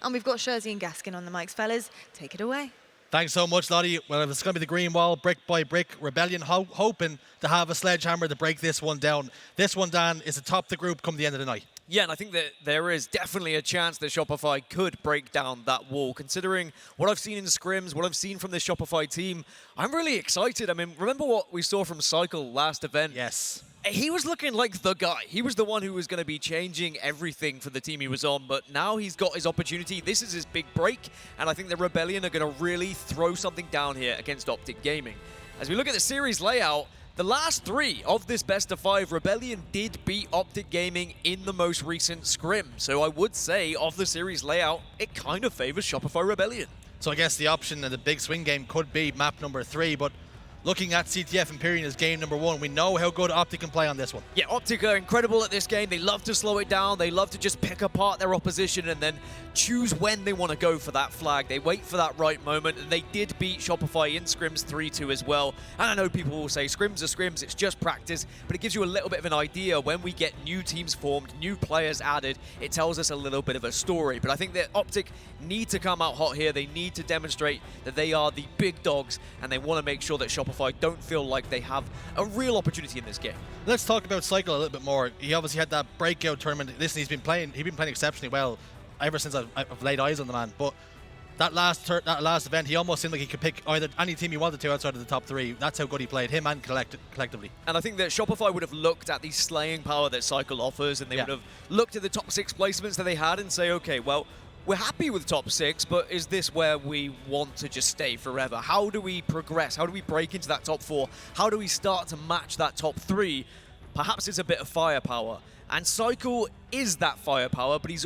And we've got Jersey and Gaskin on the mics, fellas. Take it away. Thanks so much, Lottie. Well, it's going to be the green wall, brick by brick. Rebellion hoping to have a sledgehammer to break this one down. This one, Dan, is atop the group come the end of the night. Yeah, and I think that there is definitely a chance that Shopify could break down that wall. Considering what I've seen in scrims, what I've seen from this Shopify team, I'm really excited. I mean, remember what we saw from Cykul last event? Yes. He was looking like the guy. He was the one who was going to be changing everything for the team he was on, but now he's got his opportunity. This is his big break, and I think the Rebellion are going to really throw something down here against Optic Gaming. As we look at the series layout, the last 3 of this best of 5, Rebellion did beat Optic Gaming in the most recent scrim. So I would say, of the series layout, it kind of favors Shopify Rebellion. So I guess the option in the big swing game could be map number 3, but looking at CTF Empyrean as game number 1, we know how good Optic can play on this one. Yeah, Optic are incredible at this game. They love to slow it down. They love to just pick apart their opposition and then choose when they want to go for that flag. They wait for that right moment, and they did beat Shopify in scrims 3-2 as well. And I know people will say scrims are scrims, it's just practice, but it gives you a little bit of an idea when we get new teams formed, new players added. It tells us a little bit of a story. But I think that Optic need to come out hot here. They need to demonstrate that they are the big dogs, and they want to make sure that Shopify don't feel like they have a real opportunity in this game. Let's talk about Cykul a little bit more. He obviously had that breakout tournament. Listen, he's been playing exceptionally well ever since I've laid eyes on the man. But that last event, he almost seemed like he could pick either any team he wanted to outside of the top 3. That's how good he played, him and collectively. And I think that Shopify would have looked at the slaying power that Cykul offers, and they would have looked at the top 6 placements that they had and say, okay, well, we're happy with top 6, but is this where we want to just stay forever? How do we progress? How do we break into that top 4? How do we start to match that top 3? Perhaps it's a bit of firepower. And Cykul is that firepower, but he's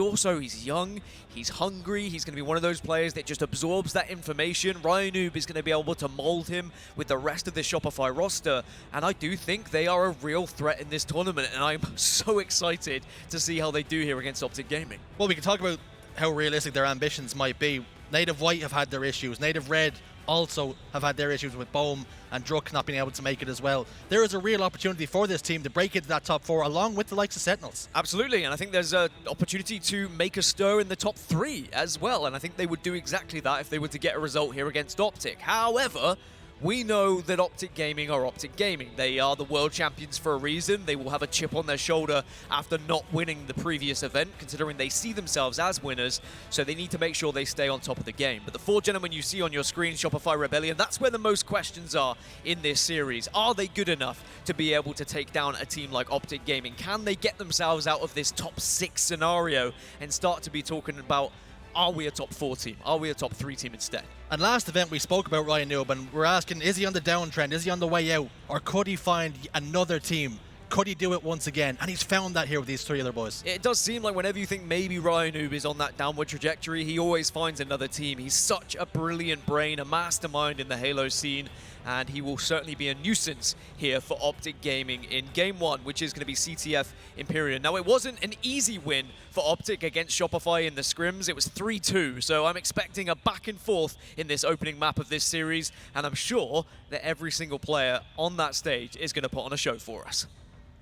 young, he's hungry, he's going to be one of those players that just absorbs that information. RyaNoob is going to be able to mold him with the rest of the Shopify roster, and I do think they are a real threat in this tournament, and I'm so excited to see how they do here against Optic Gaming. Well, we can talk about how realistic their ambitions might be. Native White have had their issues. Native Red also have had their issues with Bohm and Druk not being able to make it as well. There is a real opportunity for this team to break into that top 4 along with the likes of Sentinels. Absolutely, and I think there's an opportunity to make a stir in the top 3 as well, and I think they would do exactly that if they were to get a result here against Optic. However, we know that Optic Gaming are Optic Gaming. They are the world champions for a reason. They will have a chip on their shoulder after not winning the previous event, considering they see themselves as winners, so they need to make sure they stay on top of the game. But the 4 gentlemen you see on your screen, Shopify Rebellion, that's where the most questions are in this series. Are they good enough to be able to take down a team like Optic Gaming? Can they get themselves out of this top 6 scenario and start to be talking about, are we a top 4 team? Are we a top 3 team instead? And last event we spoke about RyaNoob, and we're asking, is he on the downtrend? Is he on the way out? Or could he find another team? Could he do it once again? And he's found that here with these 3 other boys. It does seem like whenever you think maybe RyaNoob is on that downward trajectory, he always finds another team. He's such a brilliant brain, a mastermind in the Halo scene, and he will certainly be a nuisance here for Optic Gaming in Game 1, which is going to be CTF Empyrean. Now, it wasn't an easy win for Optic against Shopify in the scrims. It was 3-2, so I'm expecting a back and forth in this opening map of this series, and I'm sure that every single player on that stage is going to put on a show for us.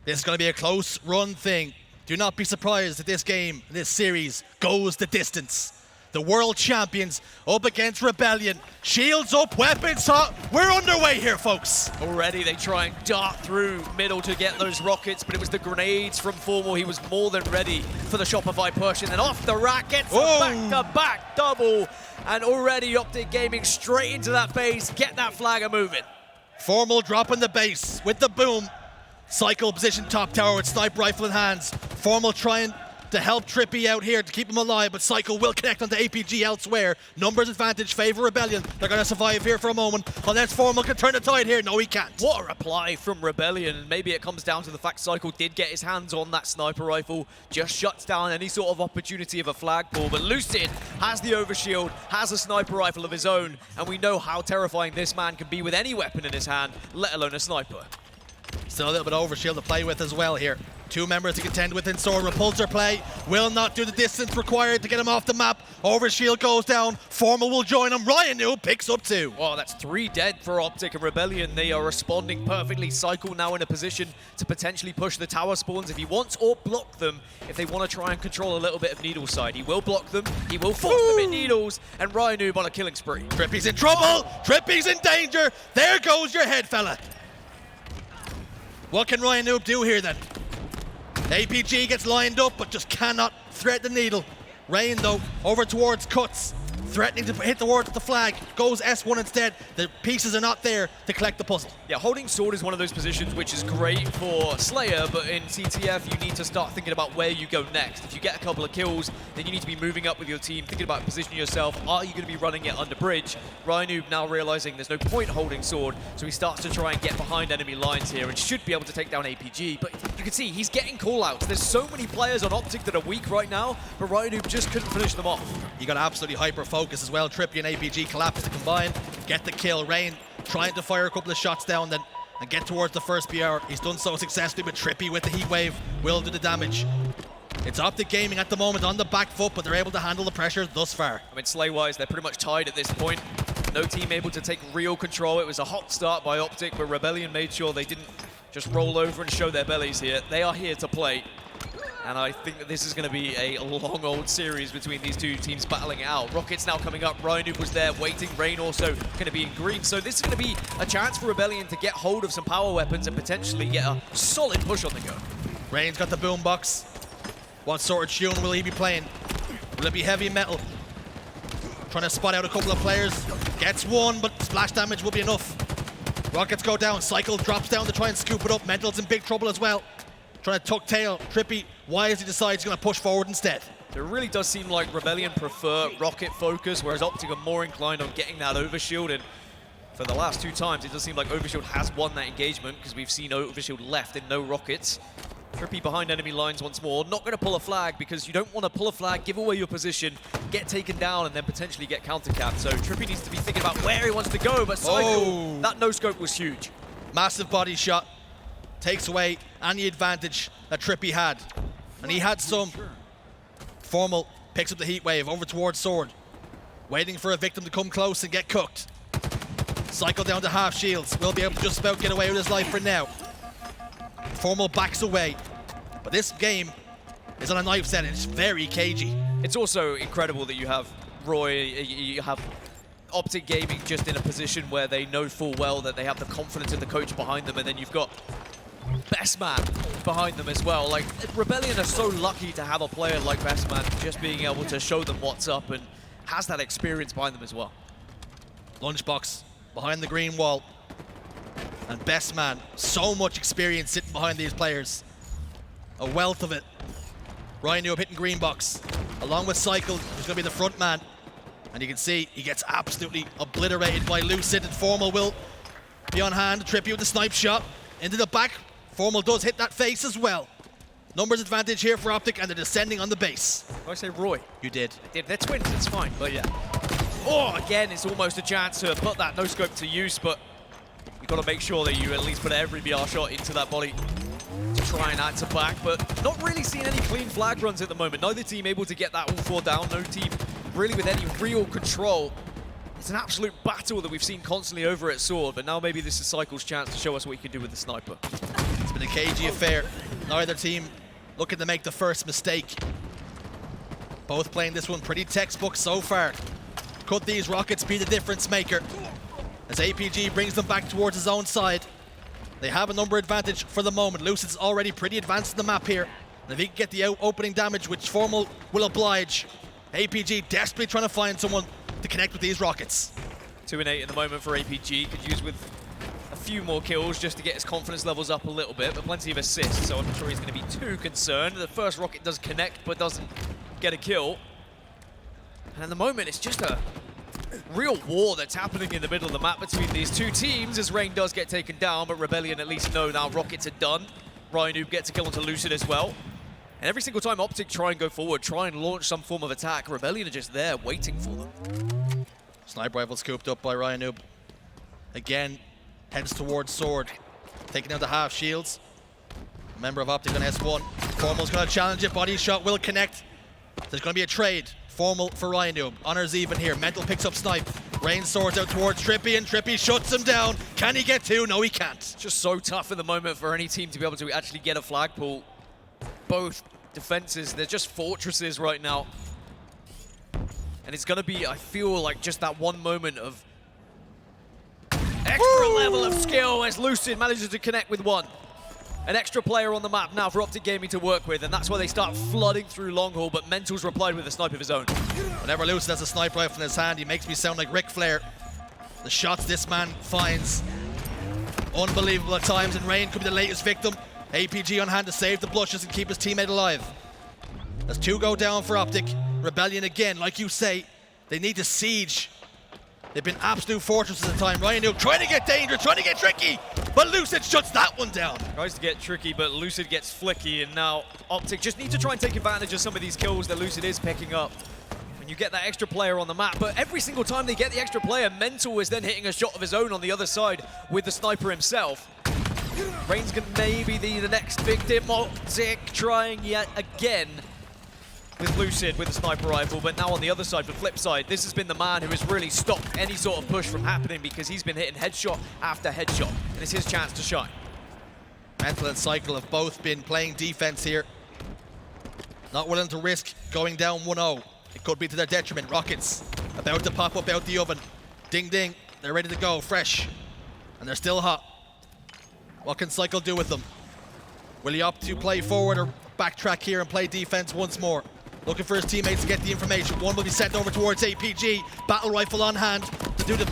This is going to be a close run thing. Do not be surprised if this game, this series, goes the distance. The world champions up against Rebellion. Shields up, weapons hot. We're underway here, folks. Already they try and dart through middle to get those rockets, but it was the grenades from Formal. He was more than ready for the Shopify push, and then off the rack, gets a back-to-back double. And already Optic Gaming straight into that base. Get that flagger moving. Formal dropping the base with the boom. Cykul position top tower with sniper rifle in hands. Formal trying to help TriPPPeY out here to keep him alive, but Cykul will connect onto APG elsewhere. Numbers advantage favor Rebellion. They're going to survive here for a moment, unless Formal can turn the tide here. No, he can't. What a reply from Rebellion, and maybe it comes down to the fact Cykul did get his hands on that sniper rifle, just shuts down any sort of opportunity of a flagpole, but Lucid has the overshield, has a sniper rifle of his own, and we know how terrifying this man can be with any weapon in his hand, let alone a sniper. Still a little bit of overshield to play with as well here. Two members to contend with in Sword. Repulsor play will not do the distance required to get him off the map. Overshield goes down. Formal will join him. RyaNoob picks up 2. Well, that's 3 dead for Optic and Rebellion. They are responding perfectly. Cykul now in a position to potentially push the tower spawns if he wants, or block them if they want to try and control a little bit of Needle's side. He will block them. He will force them in Needles, and RyaNoob on a killing spree. TriPPPeY's in trouble. TriPPPeY's in danger. There goes your head, fella. What can RyaNoob do here then? APG gets lined up, but just cannot thread the needle. Rayne, though, over towards Cuts, threatening to hit towards the flag. Goes S1 instead. The pieces are not there to collect the puzzle. Yeah, holding Sword is one of those positions which is great for Slayer, but in CTF you need to start thinking about where you go next. If you get a couple of kills, then you need to be moving up with your team, thinking about positioning yourself. Are you going to be running it under bridge? RyaNoob now realizing there's no point holding Sword, so he starts to try and get behind enemy lines here and should be able to take down APG. But you can see he's getting call-outs. There's so many players on Optic that are weak right now, but RyaNoob just couldn't finish them off. You got absolutely hyper-focus as well. TriPPPeY and APG collapse to combine, get the kill. Rayne trying to fire a couple of shots down then and get towards the first BR. He's done so successfully, but TriPPPeY with the heat wave will do the damage. It's Optic Gaming at the moment on the back foot, but they're able to handle the pressure thus far. I mean, Slay-wise, they're pretty much tied at this point. No team able to take real control. It was a hot start by Optic, but Rebellion made sure they didn't just roll over and show their bellies here. They are here to play. And I think that this is going to be a long old series between these two teams battling it out. Rockets now coming up. RyaNoob was there waiting. Rayne also going to be in green. So this is going to be a chance for Rebellion to get hold of some power weapons and potentially get a solid push on the go. Rayne's got the boombox. What sort of tune will he be playing? Will it be heavy metal? Trying to spot out a couple of players. Gets one, but splash damage will be enough. Rockets go down. Cykul drops down to try and scoop it up. Mental's in big trouble as well. Trying to tuck tail. TriPPPeY wisely decides he's going to push forward instead. It really does seem like Rebellion prefer rocket focus, whereas Optic are more inclined on getting that overshield. And for the last 2 times, it does seem like overshield has won that engagement because we've seen overshield left and no rockets. TriPPPeY behind enemy lines once more. Not going to pull a flag because you don't want to pull a flag, give away your position, get taken down, and then potentially get counter-capped. So TriPPPeY needs to be thinking about where he wants to go, but Cykul, that no-scope was huge. Massive body shot. Takes away any advantage that TriPPPeY had. And he had some. Formal picks up the heat wave over towards Sword. Waiting for a victim to come close and get cooked. Cykul down to half shields. Will be able to just about get away with his life for now. Formal backs away. But this game is on a knife set and it's very cagey. It's also incredible that you have you have Optic Gaming just in a position where they know full well that they have the confidence of the coach behind them, and then you've got Best Man behind them as well. Like, Rebellion are so lucky to have a player like Best Man just being able to show them what's up and has that experience behind them as well. Lunchbox behind the green wall. And Best Man, so much experience sitting behind these players. A wealth of it. RyaNoob hitting green box. Along with Cykul, who's going to be the front man. And you can see he gets absolutely obliterated by Lucid, and Formal will be on hand. TriPPPeY with the snipe shot into the back. Formal does hit that face as well. Numbers advantage here for Optic, and they're descending on the base. Did I say Roy? You did. I did. They're twins, it's fine, but yeah. Oh, again, it's almost a chance to put that no-scope to use, but you've got to make sure that you at least put every BR shot into that body to try and answer back, but not really seeing any clean flag runs at the moment. Neither team able to get that all 4 down. No team really with any real control. It's an absolute battle that we've seen constantly over at Sword, but now maybe this is Cykul's chance to show us what he can do with the sniper. It's been a cagey affair. Neither team looking to make the first mistake. Both playing this one pretty textbook so far. Could these rockets be the difference maker? As APG brings them back towards his own side. They have a number advantage for the moment. Lucid's already pretty advanced in the map here. And if he can get the opening damage, which Formal will oblige, APG desperately trying to find someone to connect with these rockets. 2 and 8 at the moment for APG. Could use with a few more kills just to get his confidence levels up a little bit, but plenty of assists, so I'm not sure he's going to be too concerned. The first rocket does connect, but doesn't get a kill. And at the moment, it's just a real war that's happening in the middle of the map between these two teams, as Rayne does get taken down, but Rebellion at least know now rockets are done. RyaNoob gets a kill onto Lucid as well. And every single time Optic try and go forward, try and launch some form of attack, Rebellion are just there waiting for them. Sniper rifle scooped up by RyaNoob. Again, heads towards Sword. Taking down the half shields. Member of Optic on S1. Formal's going to challenge it. Body shot will connect. There's going to be a trade. Formal for RyaNoob. Honors even here. Mental picks up Snipe. Rayne soars out towards TriPPPeY, and TriPPPeY shuts him down. Can he get two? No, he can't. It's just so tough at the moment for any team to be able to actually get a flag pull. Both defenses, they're just fortresses right now. And it's going to be, I feel like, just that one moment of extra level of skill as Lucid manages to connect with one. An extra player on the map now for Optic Gaming to work with, and that's why they start flooding through long haul, but Mental's replied with a snipe of his own. Whenever Lucid has a sniper rifle in his hand, he makes me sound like Ric Flair. The shots this man finds, unbelievable at times, and Rayne could be the latest victim. APG on hand to save the blushes and keep his teammate alive. As two go down for Optic. Rebellion again, like you say, they need to siege. They've been absolute fortresses at the time. RyaNoob trying to get dangerous, trying to get tricky, but Lucid shuts that one down. Tries to get tricky, but Lucid gets flicky, and now Optic just need to try and take advantage of some of these kills that Lucid is picking up. When you get that extra player on the map, but every single time they get the extra player, Mental is then hitting a shot of his own on the other side with the sniper himself. Rayne's gonna maybe be the next victim. Optic trying yet again with Lucid with the sniper rifle, but now on the other side, the flip side, this has been the man who has really stopped any sort of push from happening because he's been hitting headshot after headshot, and it's his chance to shine. Mental and Cykul have both been playing defense here. Not willing to risk going down 1-0. It could be to their detriment. Rockets about to pop up out the oven. Ding ding, they're ready to go, fresh. And they're still hot. What can Cykul do with them? Will he opt to play forward or backtrack here and play defense once more? Looking for his teammates to get the information. One will be sent over towards APG. Battle rifle on hand to do the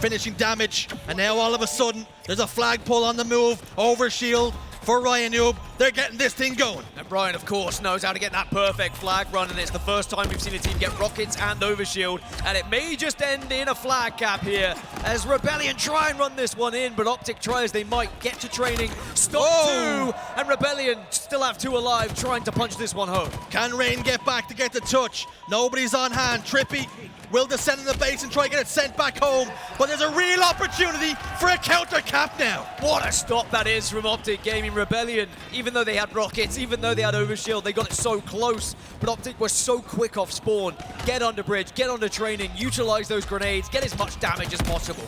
finishing damage. And now all of a sudden, there's a flag pull on the move. Over shield for RyaNoob. They're getting this thing going. And Ryan, of course, knows how to get that perfect flag run, and it's the first time we've seen a team get rockets and overshield, and it may just end in a flag cap here as Rebellion try and run this one in, but Optic try as they might get to training. Stop two, and Rebellion still have two alive, trying to punch this one home. Can Rayne get back to get the touch? Nobody's on hand. TriPPPeY will descend in the base and try to get it sent back home, but there's a real opportunity for a counter cap now. What a stop that is from Optic Gaming. Rebellion, even though they had rockets, even though they had overshield, they got it so close, but Optic was so quick off spawn. Get under bridge, get under training, utilize those grenades, get as much damage as possible.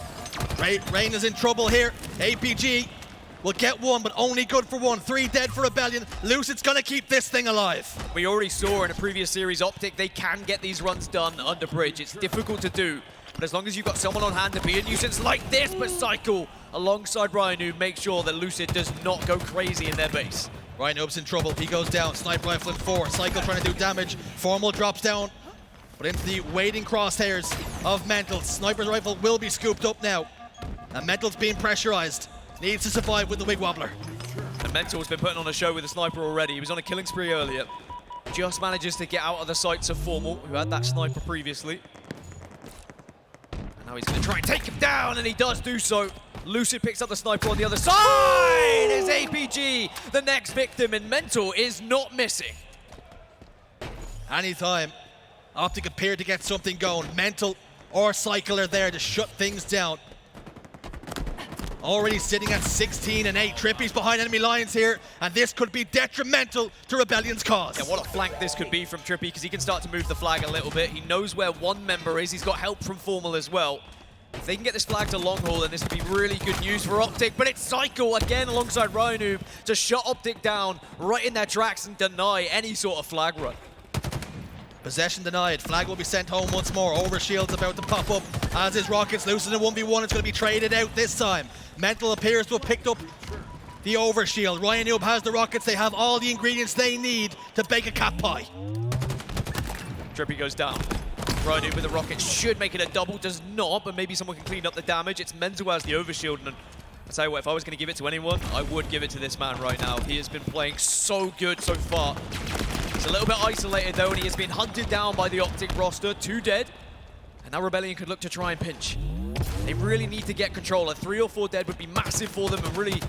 Rayne is in trouble here. APG will get one, but only good for one. 3 dead for Rebellion. Lucid's gonna keep this thing alive. We already saw in a previous series, Optic, they can get these runs done under bridge. It's difficult to do, but as long as you've got someone on hand to be a nuisance like this, but Cykul alongside RyaNoob make sure that Lucid does not go crazy in their base. RyaNoob's in trouble. He goes down. Sniper rifle in 4. Cykul trying to do damage. Formal drops down, but into the waiting crosshairs of Mental. Sniper's rifle will be scooped up now, and Mental's being pressurized. Needs to survive with the wig wobbler. And Mental's been putting on a show with the sniper already. He was on a killing spree earlier. Just manages to get out of the sights of Formal, who had that sniper previously. And now he's going to try and take him down, and he does do so. Lucid picks up the sniper on the other side. Is APG the next victim, and Mental is not missing. Anytime Optic appeared to get something going, Mental or Cykul are there to shut things down. Already sitting at 16 and 8. TriPPPeY's behind enemy lines here, and this could be detrimental to Rebellion's cause. Yeah, what a flank this could be from TriPPPeY, because he can start to move the flag a little bit. He knows where one member is. He's got help from Formal as well. If they can get this flag to long haul, then this would be really good news for Optic, but it's Cykul again alongside RyaNoob to shut Optic down right in their tracks and deny any sort of flag run. Possession denied. Flag will be sent home once more. Overshield's about to pop up, as is Rockets. Lucid in a 1v1. It's going to be traded out this time. Mental appears to have picked up the overshield. RyaNoob has the Rockets. They have all the ingredients they need to bake a cat pie. TriPPPeY goes down. RyaNoob with the rocket should make it a double, does not, but maybe someone can clean up the damage. It's Mental who has the overshield, and I'll tell you what, if I was going to give it to anyone, I would give it to this man right now. He has been playing so good so far. He's a little bit isolated though, and he has been hunted down by the Optic roster. 2 dead, and now Rebellion could look to try and pinch. They really need to get control. A 3 or 4 dead would be massive for them and really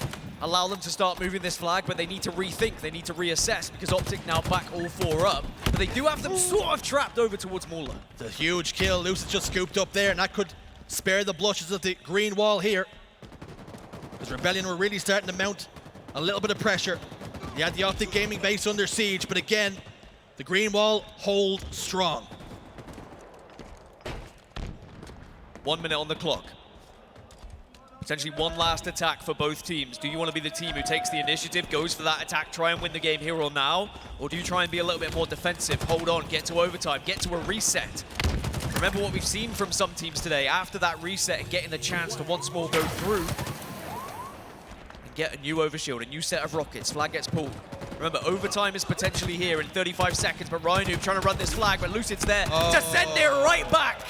allow them to start moving this flag, but they need to rethink, they need to reassess, because Optic now back all 4 up. But they do have them sort of trapped over towards Mula. It's a huge kill. Lucid just scooped up there, and that could spare the blushes of the green wall here, because Rebellion were really starting to mount a little bit of pressure. He had the Optic Gaming base under siege, but again, the green wall hold strong. 1 minute on the clock. Potentially one last attack for both teams. Do you want to be the team who takes the initiative, goes for that attack, try and win the game here or now? Or do you try and be a little bit more defensive, hold on, get to overtime, get to a reset? Remember what we've seen from some teams today, after that reset and getting the chance to once more go through and get a new overshield, a new set of rockets, flag gets pulled. Remember, overtime is potentially here in 35 seconds, but RyaNoob trying to run this flag, but Lucid's there to send it right back.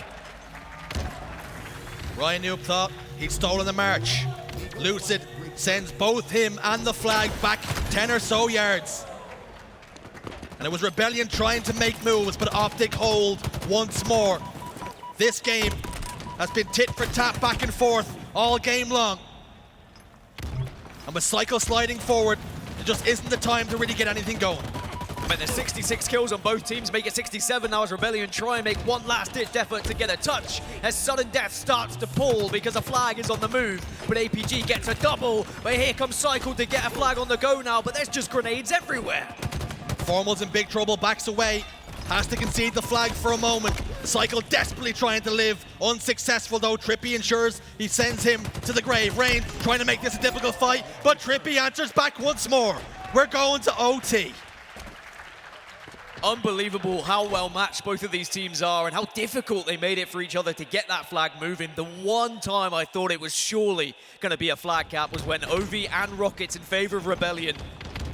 RyaNoob thought he'd stolen the march. Lucid sends both him and the flag back 10 or so yards. And it was Rebellion trying to make moves, but Optic hold once more. This game has been tit for tat back and forth all game long. And with Cykul sliding forward, it just isn't the time to really get anything going. I mean, there's 66 kills on both teams, make it 67 now as Rebellion try and make one last-ditch effort to get a touch as sudden death starts to pull because a flag is on the move. But APG gets a double, but here comes Cykul to get a flag on the go now, but there's just grenades everywhere. Formal's in big trouble, backs away, has to concede the flag for a moment. Cykul desperately trying to live, unsuccessful though. TriPPPeY ensures he sends him to the grave. Rayne trying to make this a difficult fight, but TriPPPeY answers back once more. We're going to OT. Unbelievable how well matched both of these teams are and how difficult they made it for each other to get that flag moving. The one time I thought it was surely going to be a flag cap was when OV and Rockets in favor of Rebellion.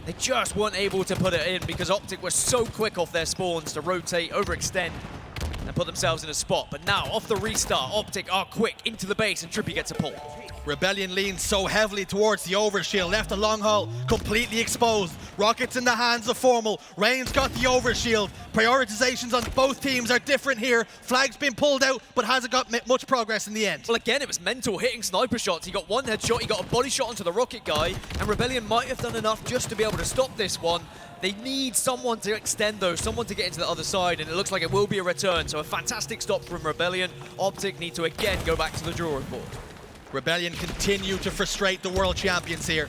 They just weren't able to put it in because Optic were so quick off their spawns to rotate, overextend, and put themselves in a spot. But now, off the restart, Optic are quick into the base and TriPPPeY gets a pull. Rebellion leans so heavily towards the overshield, left a long haul completely exposed. Rockets in the hands of Formal. Rayne's got the overshield. Prioritizations on both teams are different here. Flag's been pulled out, but hasn't got much progress in the end. Well, again, it was mental hitting sniper shots. He got one headshot, he got a body shot onto the rocket guy, and Rebellion might have done enough just to be able to stop this one. They need someone to extend though, someone to get into the other side, and it looks like it will be a return. So a fantastic stop from Rebellion. Optic need to again go back to the drawing board. Rebellion continue to frustrate the world champions here.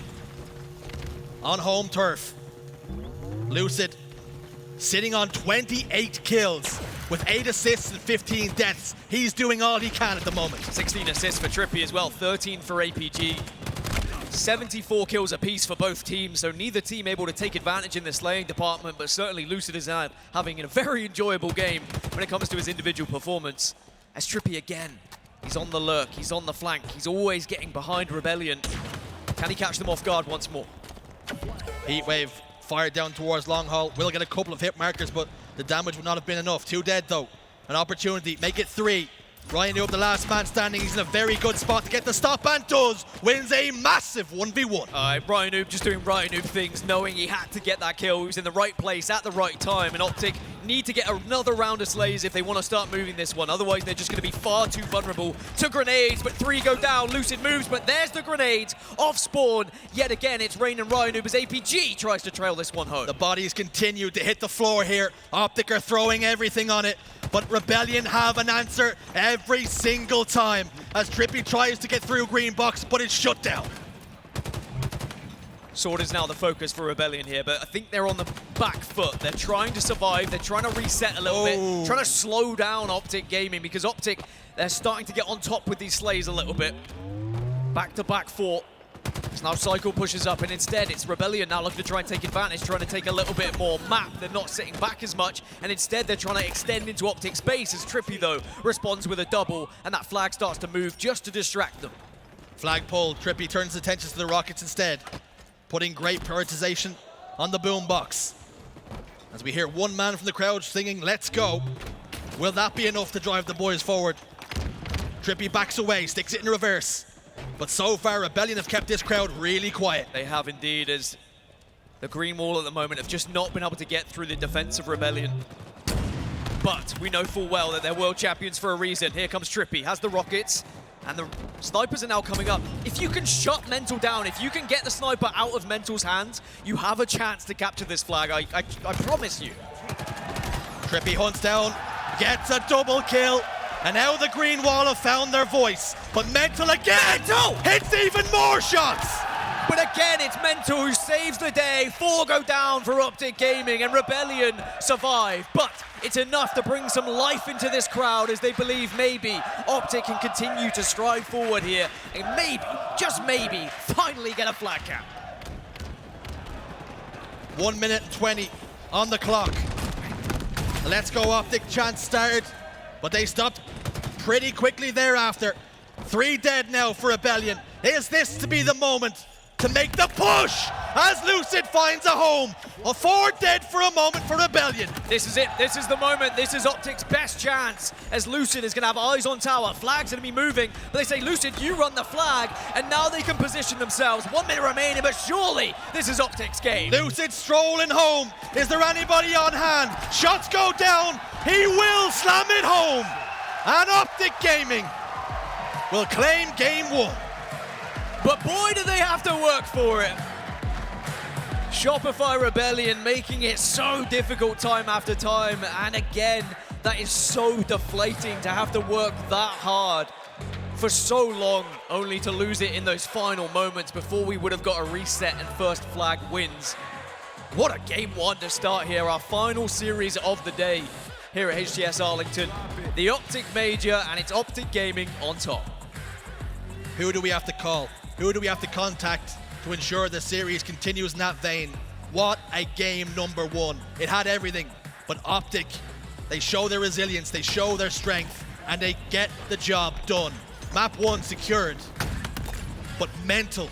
On home turf. Lucid sitting on 28 kills with 8 assists and 15 deaths. He's doing all he can at the moment. 16 assists for TriPPPeY as well, 13 for APG. 74 kills apiece for both teams, so neither team able to take advantage in the slaying department, but certainly Lucid is having a very enjoyable game when it comes to his individual performance. As TriPPPeY again, he's on the lurk, he's on the flank, he's always getting behind Rebellion. Can he catch them off guard once more? Heatwave fired down towards long haul, will get a couple of hit markers, but the damage would not have been enough. 2 dead though, an opportunity, make it 3. RyaNoob, the last man standing, he's in a very good spot to get the stop and does, wins a massive 1v1. RyaNoob just doing RyaNoob things, knowing he had to get that kill. He was in the right place at the right time, and Optic need to get another round of slays if they want to start moving this one. Otherwise, they're just going to be far too vulnerable to grenades, but 3 go down. Lucid moves, but there's the grenades off spawn. Yet again, it's Rayne and RyaNoob as APG tries to trail this one home. The bodies continue to hit the floor here. Optic are throwing everything on it, but Rebellion have an answer every single time as TriPPPeY tries to get through green box, but it's shut down. Sword is now the focus for Rebellion here, but I think they're on the back foot. They're trying to survive, they're trying to reset a little bit, trying to slow down Optic Gaming because Optic, they're starting to get on top with these slays a little bit. Back-to-back 4. So now Cykul pushes up, and instead it's Rebellion now looking to try and take advantage, trying to take a little bit more map. They're not sitting back as much, and instead they're trying to extend into Optic's base as TriPPPeY, though, responds with a double, and that flag starts to move just to distract them. Flag pulled, TriPPPeY turns his attention to the Rockets instead, putting great prioritization on the boombox. As we hear one man from the crowd singing, "Let's go." Will that be enough to drive the boys forward? TriPPPeY backs away, sticks it in reverse. But so far, Rebellion have kept this crowd really quiet. They have indeed, as the green wall at the moment have just not been able to get through the defense of Rebellion. But we know full well that they're world champions for a reason. Here comes TriPPPeY, has the rockets, and the snipers are now coming up. If you can shut Mental down, if you can get the sniper out of Mental's hands, you have a chance to capture this flag, I promise you. TriPPPeY hunts down, gets a double kill. And now the green wall have found their voice. But Mental again hits even more shots. But again, it's Mental who saves the day. 4 go down for Optic Gaming, and Rebellion survive. But it's enough to bring some life into this crowd as they believe maybe Optic can continue to stride forward here and maybe, just maybe, finally get a flag cap. 1 minute and 20 on the clock. The Let's Go Optic chant started, but they stopped pretty quickly thereafter. 3 dead now for Rebellion. Is this to be the moment to make the push as Lucid finds a home? 4 dead for a moment for Rebellion. This is it. This is the moment. This is Optic's best chance as Lucid is going to have eyes on tower. Flag's going to be moving, but they say, Lucid, you run the flag, and now they can position themselves. 1 minute remaining, but surely this is Optic's game. Lucid strolling home. Is there anybody on hand? Shots go down. He will slam it home. And Optic Gaming will claim game 1. But boy, do they have to work for it. Shopify Rebellion making it so difficult time after time. And again, that is so deflating to have to work that hard for so long, only to lose it in those final moments before we would have got a reset and first flag wins. What a game 1 to start here, our final series of the day here at HCS Arlington. The Optic Major, and it's Optic Gaming on top. Who do we have to call? Who do we have to contact to ensure the series continues in that vein? What a game number 1. It had everything, but Optic, they show their resilience, they show their strength, and they get the job done. Map 1 secured, but Mental.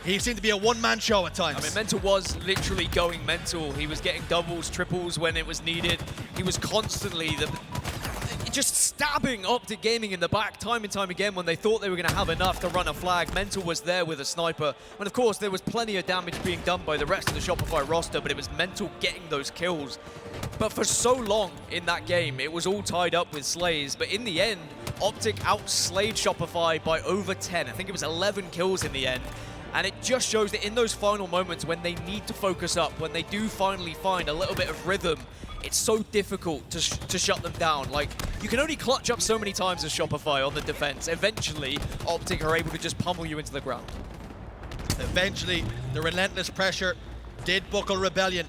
He seemed to be a one-man show at times. I mean, Mental was literally going mental. He was getting doubles, triples when it was needed. He was constantly just stabbing Optic Gaming in the back time and time again when they thought they were going to have enough to run a flag. Mental was there with a sniper. And of course, there was plenty of damage being done by the rest of the Shopify roster, but it was Mental getting those kills. But for so long in that game, it was all tied up with slays. But in the end, Optic outslayed Shopify by over 10. I think it was 11 kills in the end. And it just shows that in those final moments when they need to focus up, when they do finally find a little bit of rhythm, it's so difficult to shut them down. Like, you can only clutch up so many times as Shopify on the defense. Eventually, Optic are able to just pummel you into the ground. Eventually, the relentless pressure did buckle Rebellion,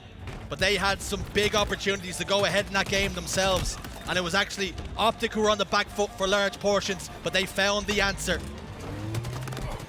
but they had some big opportunities to go ahead in that game themselves. And it was actually Optic who were on the back foot for large portions, but they found the answer.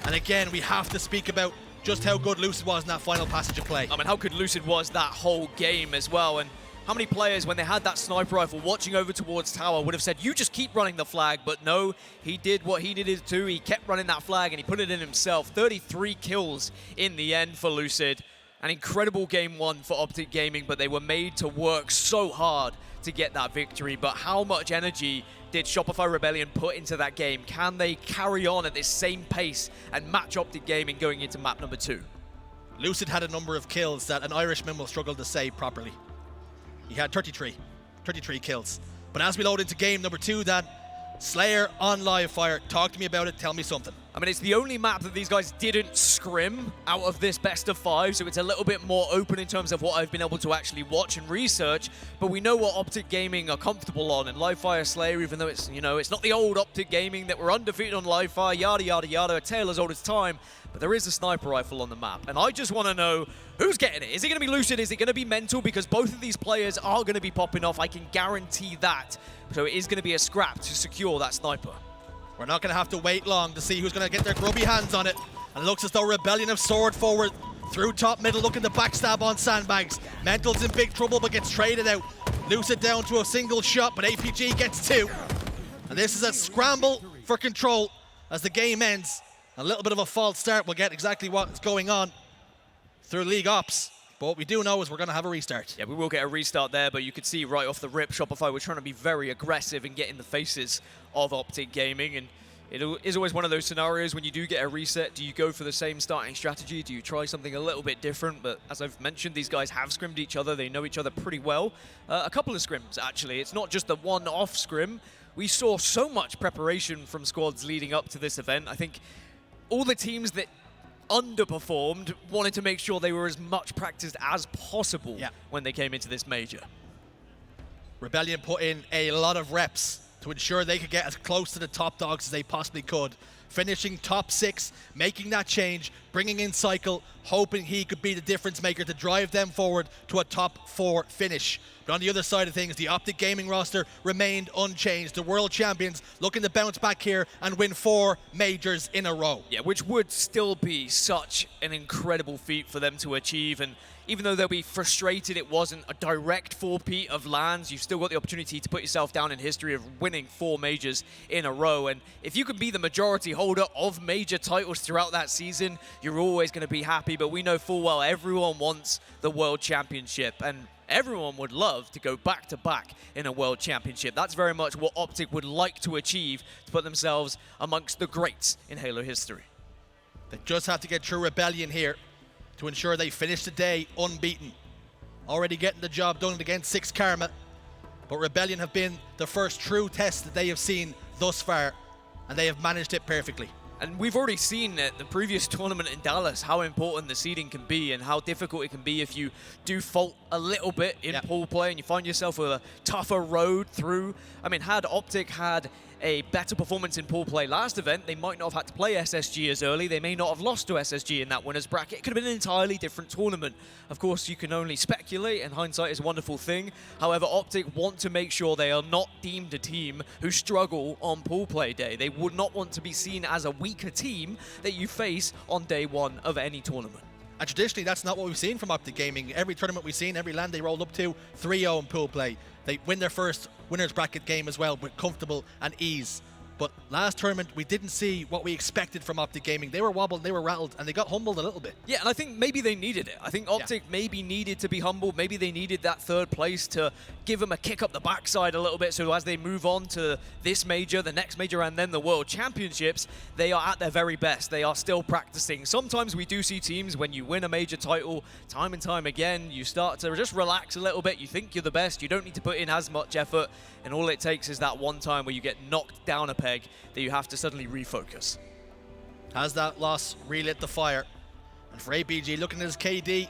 And again, we have to speak about just how good Lucid was in that final passage of play. I mean, how good Lucid was that whole game as well. And how many players, when they had that sniper rifle watching over towards tower, would have said, you just keep running the flag. But no, he did what he needed to. He kept running that flag and he put it in himself. 33 kills in the end for Lucid. An incredible game 1 for Optic Gaming, but they were made to work so hard to get that victory. But how much energy did Shopify Rebellion put into that game? Can they carry on at this same pace and match Optic Gaming going into map number 2? Lucid had a number of kills that an Irishman will struggle to say properly. He had 33 kills. But as we load into game number 2, Dan, Slayer on live fire. Talk to me about it, tell me something. I mean, it's the only map that these guys didn't scrim out of this best of 5, so it's a little bit more open in terms of what I've been able to actually watch and research, but we know what Optic Gaming are comfortable on, and live fire Slayer, even though it's, you know, it's not the old Optic Gaming that were undefeated on live fire, yada, yada, yada, a tale as old as time, but there is a sniper rifle on the map, and I just want to know who's getting it. Is it going to be Lucid? Is it going to be Mental? Because both of these players are going to be popping off, I can guarantee that, so it is going to be a scrap to secure that sniper. We're not going to have to wait long to see who's going to get their grubby hands on it. And it looks as though Rebellion have soared forward through top middle, looking to backstab on Sandbags. Mental's in big trouble, but gets traded out. Lucid down to a single shot, but APG gets 2. And this is a scramble for control as the game ends. A little bit of a false start. We'll get exactly what's going on through League Ops. But what we do know is we're going to have a restart. Yeah, we will get a restart there, but you could see right off the rip, Shopify were trying to be very aggressive and get in the faces of Optic Gaming. And it is always one of those scenarios when you do get a reset. Do you go for the same starting strategy? Do you try something a little bit different? But as I've mentioned, these guys have scrimmed each other. They know each other pretty well. A couple of scrims, actually. It's not just a one-off scrim. We saw so much preparation from squads leading up to this event. I think all the teams that underperformed wanted to make sure they were as much practiced as possible when they came into this major. Rebellion put in a lot of reps to ensure they could get as close to the top dogs as they possibly could. Finishing top 6, making that change, bringing in Cykul, hoping he could be the difference maker to drive them forward to a top 4 finish. But on the other side of things, the Optic Gaming roster remained unchanged. The world champions looking to bounce back here and win 4 majors in a row. Yeah, which would still be such an incredible feat for them to achieve. And even though they'll be frustrated it wasn't a direct 4-peat of lands, you've still got the opportunity to put yourself down in history of winning 4 majors in a row. And if you can be the majority holder of major titles throughout that season, you're always going to be happy. But we know full well everyone wants the World Championship, and everyone would love to go back-to-back in a World Championship. That's very much what Optic would like to achieve to put themselves amongst the greats in Halo history. They just have to get through Rebellion here to ensure they finish the day unbeaten. Already getting the job done against 6 Karma, but Rebellion have been the first true test that they have seen thus far, and they have managed it perfectly. And we've already seen at the previous tournament in Dallas how important the seeding can be and how difficult it can be if you do fault a little bit in pool play and you find yourself with a tougher road through. I mean, had Optic had a better performance in pool play last event, they might not have had to play SSG as early. They may not have lost to SSG in that winner's bracket. It could have been an entirely different tournament. Of course, you can only speculate, and hindsight is a wonderful thing. However, Optic want to make sure they are not deemed a team who struggle on pool play day. They would not want to be seen as a weaker team that you face on day 1 of any tournament. And traditionally, that's not what we've seen from Optic Gaming. Every tournament we've seen, every land they rolled up to, 3-0 in pool play. They win their first winner's bracket game as well with comfortable and ease. But last tournament, we didn't see what we expected from Optic Gaming. They were wobbled, they were rattled, and they got humbled a little bit. Yeah, and I think maybe they needed it. I think Optic maybe needed to be humbled. Maybe they needed that 3rd place to give them a kick up the backside a little bit, so as they move on to this major, the next major, and then the World Championships, they are at their very best. They are still practicing. Sometimes we do see teams, when you win a major title, time and time again, you start to just relax a little bit. You think you're the best. You don't need to put in as much effort, and all it takes is that one time where you get knocked down a peg that you have to suddenly refocus. Has that loss relit the fire? And for ABG, looking at his KD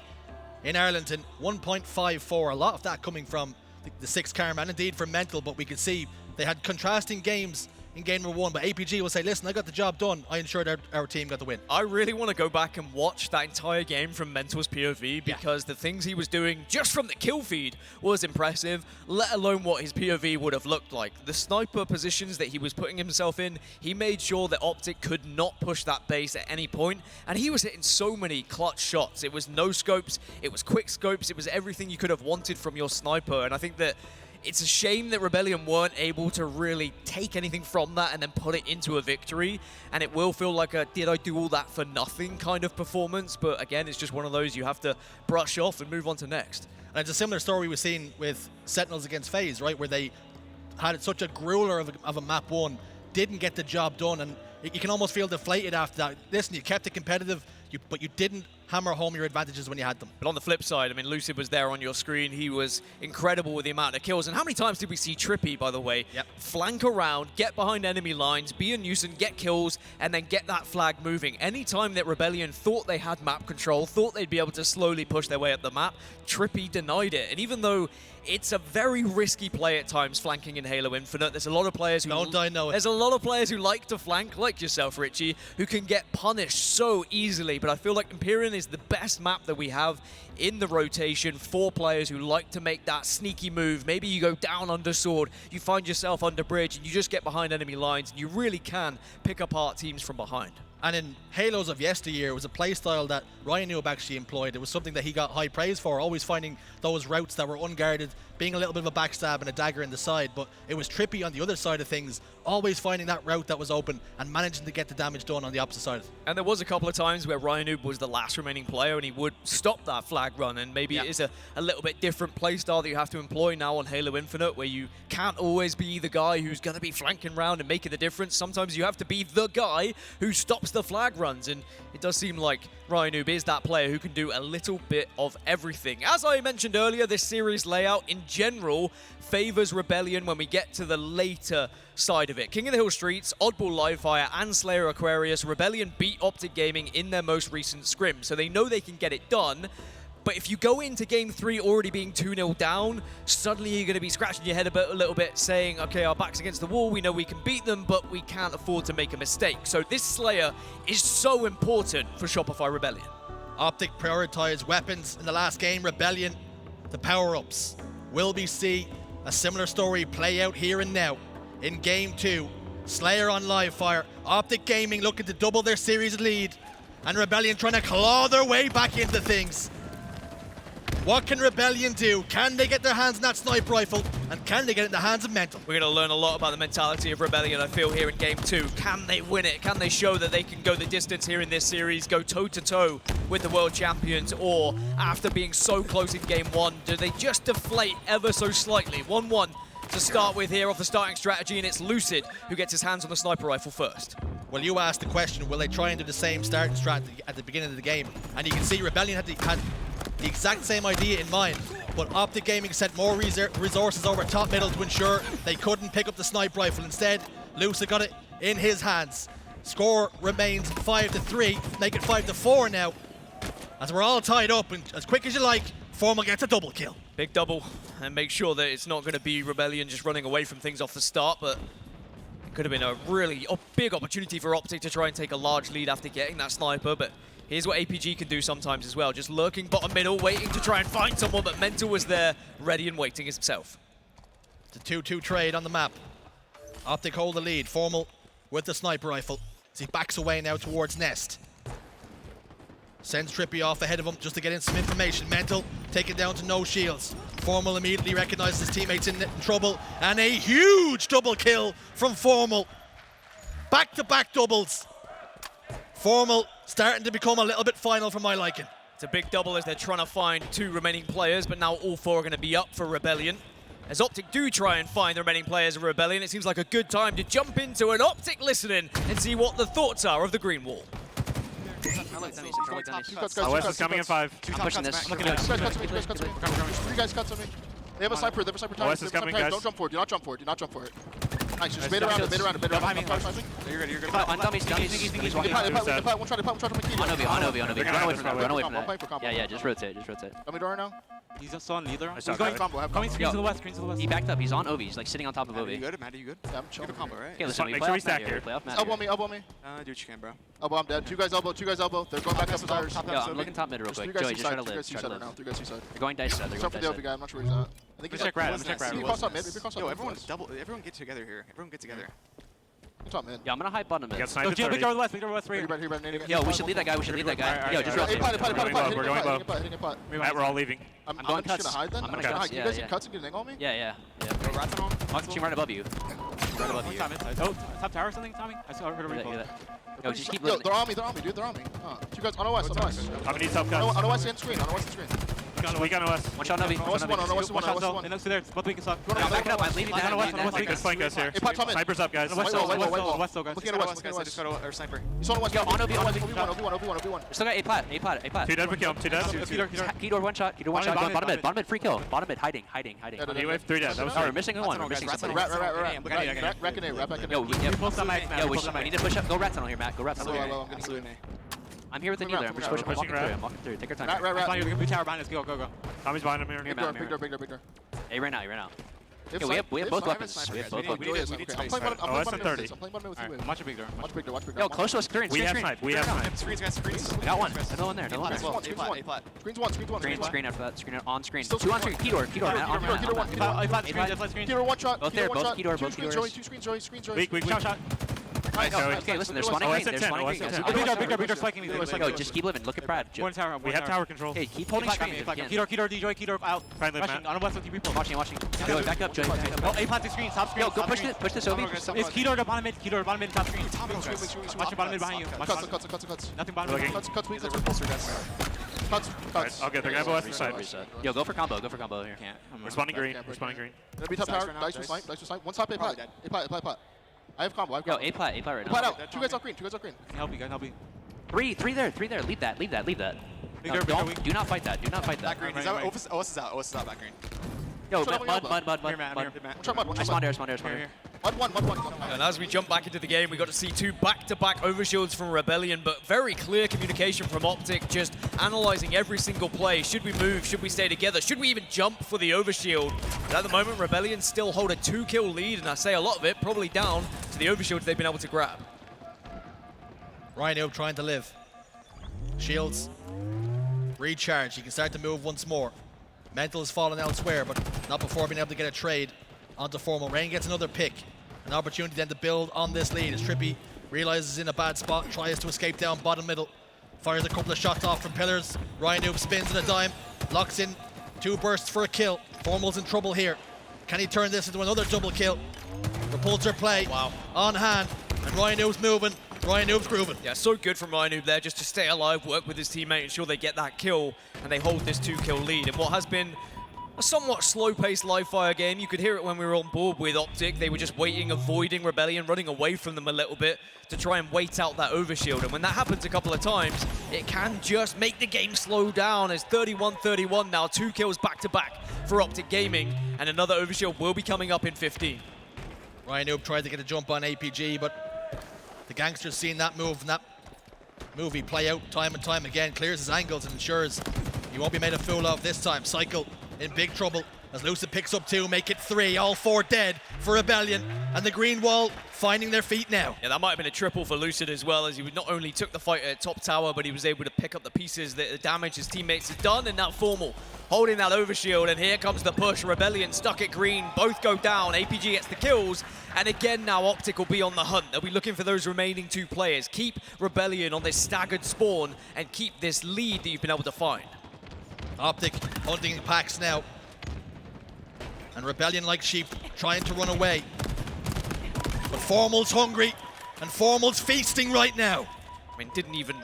in Arlington, 1.54. A lot of that coming from the 6 Karma, and indeed from Mental, but we could see they had contrasting games in game number 1, but APG will say, listen, I got the job done. I ensured our team got the win. I really want to go back and watch that entire game from Mental's POV, because the things he was doing just from the kill feed was impressive, let alone what his POV would have looked like. The sniper positions that he was putting himself in, he made sure that Optic could not push that base at any point, and he was hitting so many clutch shots. It was no scopes, it was quick scopes, it was everything you could have wanted from your sniper, and I think that it's a shame that Rebellion weren't able to really take anything from that and then put it into a victory. And it will feel like a did I do all that for nothing kind of performance. But again, it's just one of those you have to brush off and move on to next. And it's a similar story we've seen with Sentinels against FaZe, right? Where they had such a grueler of a map 1, didn't get the job done. And you can almost feel deflated after that. Listen, you kept it competitive, but you didn't hammer home your advantages when you had them. But on the flip side, I mean, Lucid was there on your screen. He was incredible with the amount of kills. And how many times did we see TriPPPeY, by the way, flank around, get behind enemy lines, be a nuisance, get kills, and then get that flag moving? Anytime that Rebellion thought they had map control, thought they'd be able to slowly push their way up the map, TriPPPeY denied it. And even though it's a very risky play at times, flanking in Halo Infinite, there's a lot of players who there's a lot of players who like to flank, like yourself, Richie, who can get punished so easily. But I feel like Empyrean is the best map that we have in the rotation for players who like to make that sneaky move. Maybe you go down under sword, you find yourself under bridge, and you just get behind enemy lines, and you really can pick apart teams from behind. And in Halos of yesteryear, it was a playstyle that RyaNoob actually employed. It was something that he got high praise for, always finding those routes that were unguarded, being a little bit of a backstab and a dagger in the side. But it was TriPPPeY on the other side of things, always finding that route that was open and managing to get the damage done on the opposite side. And there was a couple of times where RyaNoob was the last remaining player and he would stop that flag run, and maybe it is a little bit different playstyle that you have to employ now on Halo Infinite, where you can't always be the guy who's going to be flanking around and making the difference. Sometimes you have to be the guy who stops the flag runs, and it does seem like RyaNoob is that player who can do a little bit of everything. As I mentioned earlier, this series layout in general favors Rebellion when we get to the later side of it. King of the Hill Streets, Oddball Livefire, and Slayer Aquarius, Rebellion beat Optic Gaming in their most recent scrim, so they know they can get it done. But if you go into game 3 already being 2-0 down, suddenly you're going to be scratching your head a little bit saying, okay, our back's against the wall, we know we can beat them, but we can't afford to make a mistake. So this Slayer is so important for Shopify Rebellion. Optic prioritized weapons in the last game. Rebellion, the power-ups. Will we see a similar story play out here and now in game 2? Slayer on live fire. Optic Gaming looking to double their series lead, and Rebellion trying to claw their way back into things. What can Rebellion do? Can they get their hands on that sniper rifle? And can they get it in the hands of Mental? We're going to learn a lot about the mentality of Rebellion, I feel, here in Game 2. Can they win it? Can they show that they can go the distance here in this series, go toe-to-toe with the world champions? Or, after being so close in Game 1, do they just deflate ever so slightly? 1-1 to start with here off the starting strategy, and it's Lucid who gets his hands on the sniper rifle first. Well, you asked the question, will they try and do the same starting strategy at the beginning of the game? And you can see Rebellion had the exact same idea in mind, but Optic Gaming sent more resources over top middle to ensure they couldn't pick up the sniper rifle. Instead, Lucid got it in his hands. Score remains 5-3, make it 5-4 now. As we're all tied up, and as quick as you like, Formal gets a double kill. Big double, and make sure that it's not going to be Rebellion just running away from things off the start, but it could have been a really big opportunity for Optic to try and take a large lead after getting that sniper, but here's what APG can do sometimes as well, just lurking bottom middle, waiting to try and find someone, but Mental was there, ready and waiting himself. The 2-2 trade on the map. Optic hold the lead, Formal with the sniper rifle as he backs away now towards Nest. Sends TriPPPeY off ahead of him just to get in some information. Mental taken down to no shields. Formal immediately recognizes his teammates in trouble, and a huge double kill from Formal. Back-to-back doubles. Formal starting to become a little bit final for my liking. It's a big double as they're trying to find 2 remaining players, but now all 4 are going to be up for Rebellion. As Optic do try and find the remaining players of Rebellion, it seems like a good time to jump into an Optic listening and see what the thoughts are of the green wall. West is coming in 5. I'm pushing this. You guys cut to me. They have a sniper. They have a sniper. West is coming, guys. Don't jump for it. Do not jump for it. Do not jump for it. Nice. Just bait around it. Bait around it. Bait around it. You're good. You're good. On dummies. He's walking. One shot. On OB. Run away from that. Yeah, just rotate. Dummy door now. He's still on leader. He's going combo. coming screens to the west. He backed up. He's on OB. He's like sitting on top of OB. Matt, are you good? Yeah, I'm chilling. Combo, right? Okay, listen, we Make play sure we off Matt stack here. here. Play off Matt Elbow here. me. Elbow me. Do what you can, bro. Elbow. I'm dead. 2 guys elbow. 2 guys elbow. They're going back up stairs. Yo, I'm looking top mid real quick. Joey, just try to live. Try to live. 3 guys seaside. They're going dice side. They're Except going for dice the OB side. guy. I'm not sure where he's at. I think he's Check rat. Maybe cross up mid. Yo, everyone get together here. Everyone get together. Top mid. Yeah, I'm gonna hide bottom mid. You got Yo, sniped Big at door 30. west. Big door west. Right here. Yo, we should lead that guy. Yo, just rotate. We're going low. Matt, we're all leaving. I'm going just cuts. gonna hide then. I'm gonna gonna cuts, hide. You yeah, guys yeah. get cuts and get an angle on me? Yeah. Go rats on him. Watching right above you. Right above you. Oh, top tower or something, Tommy? I saw heard a Hear recall. that. Yo, just keep Yo, living. they're on me, dude, they're on me. 2 guys on OS, on OS. I'm gonna need help, guys. On OS and screen, We got OS. One shot Novi. OS one, on OS One one, shot OS zone. one. And next to there. Both we can suck. I'm backing up. I'm leaving Line that. on west, on west. Good flank us here. Hey, Pat, top mid. Sniper's up, guys. West Wait, though, wait. west though, guys. Looking at OS, I just got a sniper. He's on OS. Yo, on OB. OB1. We still got A plat. 2 dead for kill. 2 dead. Key door one shot. Bottom mid. Free kill. Bottom mid. Hiding. He wave 3 dead. That was Oh, we're 3. missing one. We're missing somebody. Rat. Rack and A. Yo, we need to push up. Go rat tunnel here, Matt. Go rat tunnel here. I'm getting through. I'm here with the kneeler. I'm just pushing. I'm walking through. I'm walking through. Take your time. Rat. Blue tower behind us. Go. Tommy's behind him here. Big door. Hey, right now. Yeah, we have both weapons. We have both weapons. OS and 30. I'm playing bottom with you. Alright, watch a big door. Watch big door. Yo, close to us. Screen. We have snipe. Screens, guys, screens. I got one. No one there. Screens one. Screen after that. Screen on screen. Still 2 on screen. Key door. Matt. On Matt. Screen. Key door one shot. Both there. Both key door. Both key doors. 2 screens, Joey. Weak. Shot. Okay, listen. They're spawning green. They're spawning green. Big door spiking me. Yo, just keep living. Look at Brad. One tower. We have tower control. Hey, keep holding screens if you can. Key door, DJ, key door out. Friendly, Rushing. Matt. On the west with you people. Watching. Joey, back up. Joey. Oh, A plat to screen. Top screen. Yo, go push this OB. It's key door to bottom mid. Top screen. Watch your bottom mid behind you. Cuts. Nothing bottom mid. Cuts. I'll get there. Grab OS and snipe. Yo, go for combo here. Responding green. Gonna be top tower. Dice to snipe. One top A pot. I have combo. Yo, A plat right Pot now. out. 2 guys off green. Help you. Three there. Leave that. No, do not fight that. Back green. Is that OS is out. OS is out back green. Yo, Shut up, mud. Here, man. One shot mud. I spawned there. Here. 1-1. And as we jump back into the game, we got to see two back-to-back overshields from Rebellion, but very clear communication from Optic, just analyzing every single play. Should we move? Should we stay together? Should we even jump for the overshield? But at the moment, Rebellion still hold a 2-kill lead, and I say a lot of it probably down to the overshields they've been able to grab. RyaNoob trying to live. Shields. Recharge. He can start to move once more. Mental has fallen elsewhere, but not before being able to get a trade onto Formal. Rayne gets another pick. An opportunity then to build on this lead as TriPPPeY realizes he's in a bad spot, tries to escape down bottom middle. Fires a couple of shots off from pillars. RyaNoob spins in a dime, locks in 2 bursts for a kill. Formal's in trouble here. Can he turn this into another double kill? Repulsor play on hand, and RyaNoob's moving. RyaNoob's grooving. Yeah, so good from RyaNoob there just to stay alive, work with his teammate, ensure they get that kill, and they hold this 2-kill lead. And what has been a somewhat slow-paced live fire game, you could hear it when we were on board with Optic. They were just waiting, avoiding Rebellion, running away from them a little bit to try and wait out that overshield. And when that happens a couple of times, it can just make the game slow down. It's 31-31 now, 2 kills back-to-back for Optic Gaming, and another overshield will be coming up in 15. RyaNoob tried to get a jump on APG, but the gangster's seen that move and that movie play out time and time again, clears his angles and ensures he won't be made a fool of this time. Cykul in big trouble as Lucid picks up 2, make it 3, all 4 dead for Rebellion, and the green wall finding their feet now. Yeah, that might have been a triple for Lucid as well, as he not only took the fight at top tower, but he was able to pick up the pieces that the damage his teammates had done, and now Formal holding that overshield, and here comes the push. Rebellion stuck at green, both go down. APG gets the kills, and again now Optic will be on the hunt. They'll be looking for those remaining 2 players. Keep Rebellion on this staggered spawn and keep this lead that you've been able to find. Optic hunting packs now, and Rebellion like sheep trying to run away. But Formal's hungry, and Formal's feasting right now. I mean, didn't even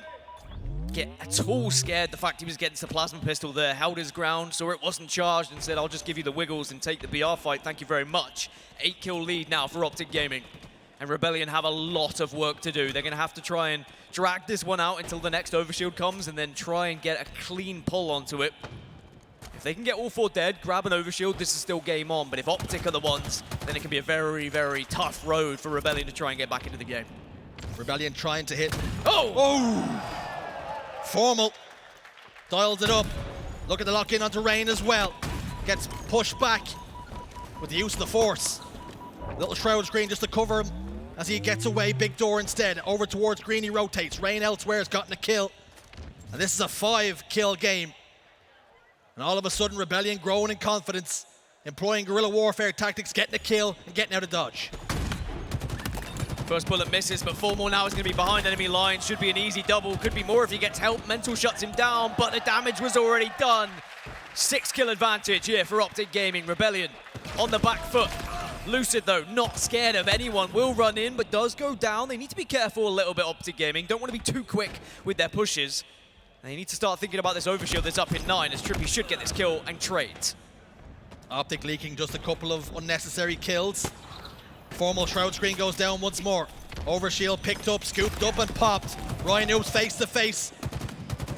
get at all scared the fact he was getting the plasma pistol there, held his ground, saw it wasn't charged and said, I'll just give you the wiggles and take the BR fight, thank you very much. 8-kill lead now for Optic Gaming. And Rebellion have a lot of work to do. They're going to have to try and drag this one out until the next overshield comes and then try and get a clean pull onto it. If they can get all 4 dead, grab an overshield, this is still game on. But if Optic are the ones, then it can be a very, very tough road for Rebellion to try and get back into the game. Rebellion trying to hit. Oh! Formal dials it up. Look at the lock in onto Rayne as well. Gets pushed back with the use of the force. Little shroud screen just to cover him as he gets away. Big door instead. Over towards green he rotates. Rayne elsewhere has gotten a kill. And this is a 5-kill game. And all of a sudden Rebellion growing in confidence, employing guerrilla warfare tactics, getting a kill and getting out of dodge. First bullet misses, but Formal now is going to be behind enemy lines. Should be an easy double. Could be more if he gets help. Mental shuts him down, but the damage was already done. 6-kill advantage here for Optic Gaming. Rebellion on the back foot. Lucid, though, not scared of anyone. Will run in, but does go down. They need to be careful a little bit, Optic Gaming. Don't want to be too quick with their pushes. They need to start thinking about this overshield that's up in 9, as TriPPPeY should get this kill and trade. Optic leaking just a couple of unnecessary kills. Formal shroud screen goes down once more. Overshield picked up, scooped up and popped. RyaNoob's face to face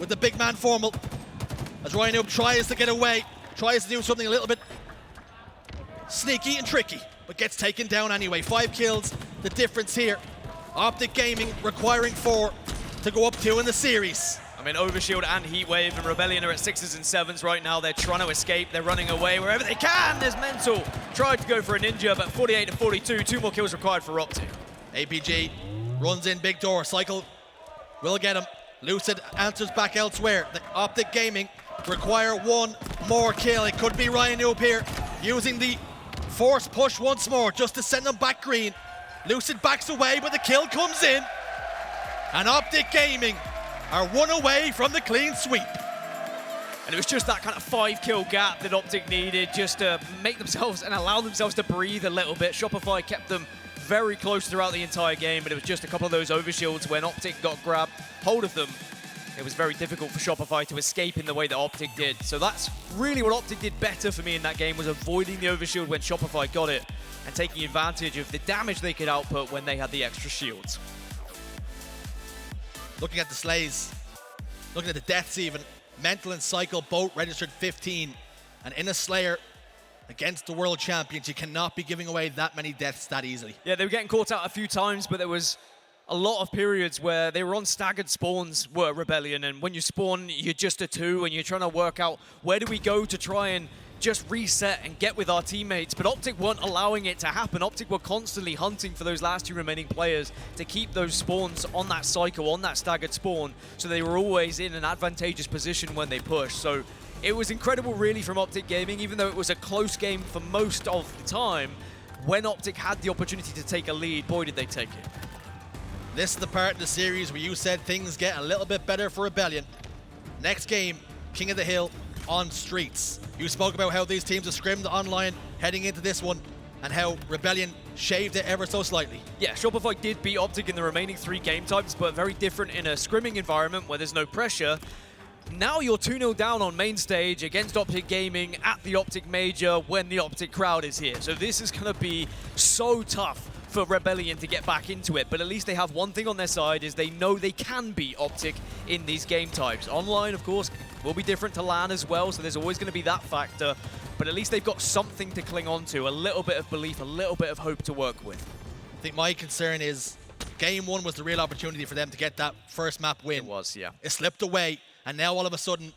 with the big man Formal. As RyaNoob tries to get away, tries to do something a little bit sneaky and tricky, but gets taken down anyway. 5 kills, the difference here. Optic Gaming requiring 4 to go up 2 in the series. I mean, Overshield and Heatwave and Rebellion are at 6s and 7s right now. They're trying to escape. They're running away wherever they can. There's Mental. Tried to go for a ninja, but 48 to 42. 2 more kills required for Optic. APG runs in big door. Cykul will get him. Lucid answers back elsewhere. The Optic Gaming require 1 more kill. It could be RyaNoob here using the force push once more just to send them back green. Lucid backs away, but the kill comes in. And Optic Gaming are 1 away from the clean sweep. And it was just that kind of 5-kill gap that Optic needed just to make themselves and allow themselves to breathe a little bit. Shopify kept them very close throughout the entire game, but it was just a couple of those overshields when Optic got grabbed hold of them. It was very difficult for Shopify to escape in the way that Optic did. So that's really what Optic did better for me in that game, was avoiding the overshield when Shopify got it and taking advantage of the damage they could output when they had the extra shields. Looking at the slays, looking at the deaths even, Mental and Cykul both registered 15. And in a Slayer, Against the world champions, you cannot be giving away that many deaths that easily. Yeah, they were getting caught out a few times, but there was a lot of periods where they were on staggered spawns, were Rebellion, and when you spawn, you're just a 2, and you're trying to work out where do we go to try and just reset and get with our teammates, but Optic weren't allowing it to happen. Optic were constantly hunting for those last 2 remaining players to keep those spawns on that cycle, on that staggered spawn, so they were always in an advantageous position when they pushed. So it was incredible really from Optic Gaming, even though it was a close game for most of the time. When Optic had the opportunity to take a lead, boy did they take it. This is the part of the series where you said things get a little bit better for Rebellion. Next game, King of the Hill on Streets. You spoke about how these teams have scrimmed online heading into this one and how Rebellion shaved it ever so slightly. Yeah, Shopify did beat Optic in the remaining 3 game types, but very different in a scrimming environment where there's no pressure. Now you're 2-0 down on main stage against Optic Gaming at the Optic Major when the Optic crowd is here. So this is going to be so tough for Rebellion to get back into it, but at least they have one thing on their side, is they know they can beat Optic in these game types. Online, of course, will be different to LAN as well, so there's always going to be that factor, but at least they've got something to cling on to, a little bit of belief, a little bit of hope to work with. I think my concern is game 1 was the real opportunity for them to get that first map win. It was, yeah. It slipped away, and now all of a sudden,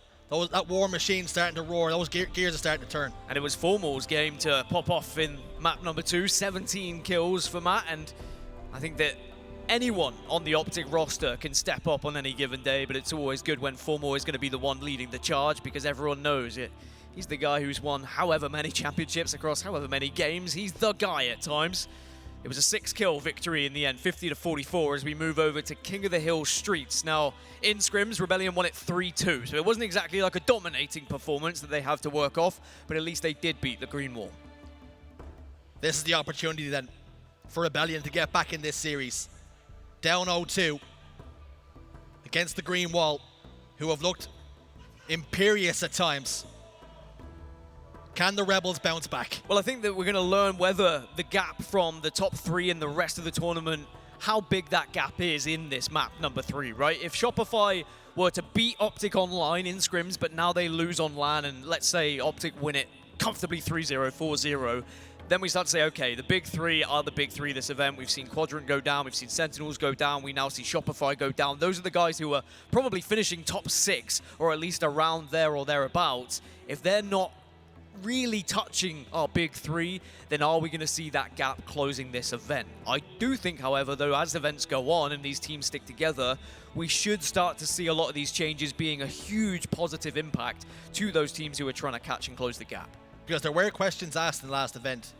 that war machine starting to roar, those gears are starting to turn. And it was Formal's game to pop off in map number 2, 17 kills for Matt, and I think that anyone on the Optic roster can step up on any given day, but it's always good when Formal is going to be the one leading the charge because everyone knows it. He's the guy who's won however many championships across however many games. He's the guy at times. It was a 6-kill victory in the end, 50-44, as we move over to King of the Hill Streets. Now, in scrims, Rebellion won it 3-2, so it wasn't exactly like a dominating performance that they have to work off, but at least they did beat the Green Wall. This is the opportunity then for Rebellion to get back in this series. Down 0-2 against the Green Wall, who have looked imperious at times. Can the Rebels bounce back? Well, I think that we're going to learn whether the gap from the top 3 and the rest of the tournament, how big that gap is in this map number 3, right? If Shopify were to beat Optic online in scrims, but now they lose on LAN, and let's say Optic win it comfortably 3-0, 4-0, then we start to say, okay, the big 3 are the big 3 this event. We've seen Quadrant go down, we've seen Sentinels go down, we now see Shopify go down. Those are the guys who are probably finishing top 6, or at least around there or thereabouts. If they're not really touching our big 3, then are we going to see that gap closing this event? I do think, however, though, as events go on and these teams stick together, we should start to see a lot of these changes being a huge positive impact to those teams who are trying to catch and close the gap. Because there were questions asked in the last event.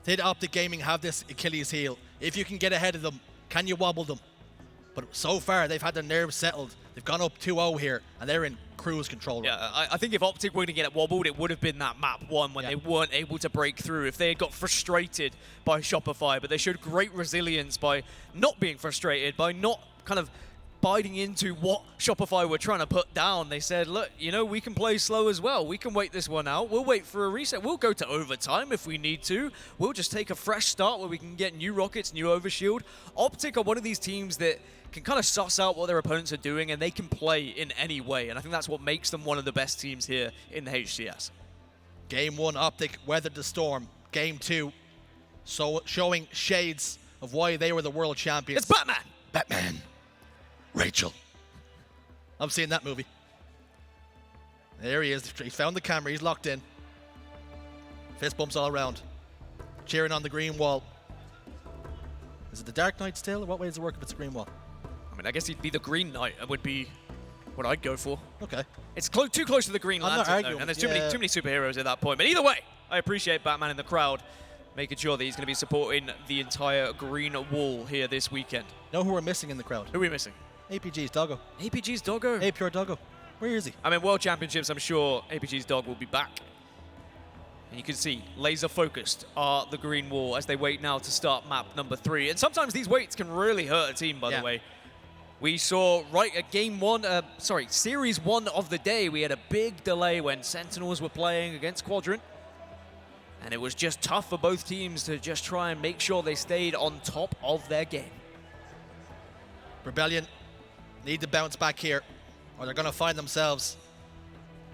Did Optic Gaming have this Achilles heel? If you can get ahead of them, can you wobble them? But so far, they've had their nerves settled. They've gone up 2-0 here, and they're in cruise control. Yeah, I think if Optic were going to get it wobbled, it would have been that map 1 when they weren't able to break through. If they had got frustrated by Shopify, but they showed great resilience by not being frustrated, by not kind of biting into what Shopify were trying to put down. They said, look, you know, we can play slow as well. We can wait this one out. We'll wait for a reset. We'll go to overtime if we need to. We'll just take a fresh start where we can get new rockets, new overshield. Optic are one of these teams that can kind of suss out what their opponents are doing, and they can play in any way. And I think that's what makes them one of the best teams here in the HCS. Game 1, Optic weathered the storm. Game 2, so showing shades of why they were the world champions. It's Batman! Batman. Rachel. I'm seeing that movie. There he is. He's found the camera. He's locked in. Fist bumps all around. Cheering on the green wall. Is it the Dark Knight still? What way does it work if it's a green wall? I mean, I guess he'd be the Green Knight. It would be what I'd go for. Okay. It's too close to the Green Lantern, though, and there's too many superheroes at that point. But either way, I appreciate Batman in the crowd making sure that he's going to be supporting the entire Green Wall here this weekend. Know who we're missing in the crowd? Who are we missing? APG's Doggo. APG's Doggo? Hey, pure Doggo. Where is he? I mean, World Championships, I'm sure APG's Dog will be back. And you can see, laser focused are the Green Wall as they wait now to start map number 3. And sometimes these waits can really hurt a team, by the way. We saw right at Series 1 of the day, we had a big delay when Sentinels were playing against Quadrant. And it was just tough for both teams to just try and make sure they stayed on top of their game. Rebellion need to bounce back here, or they're going to find themselves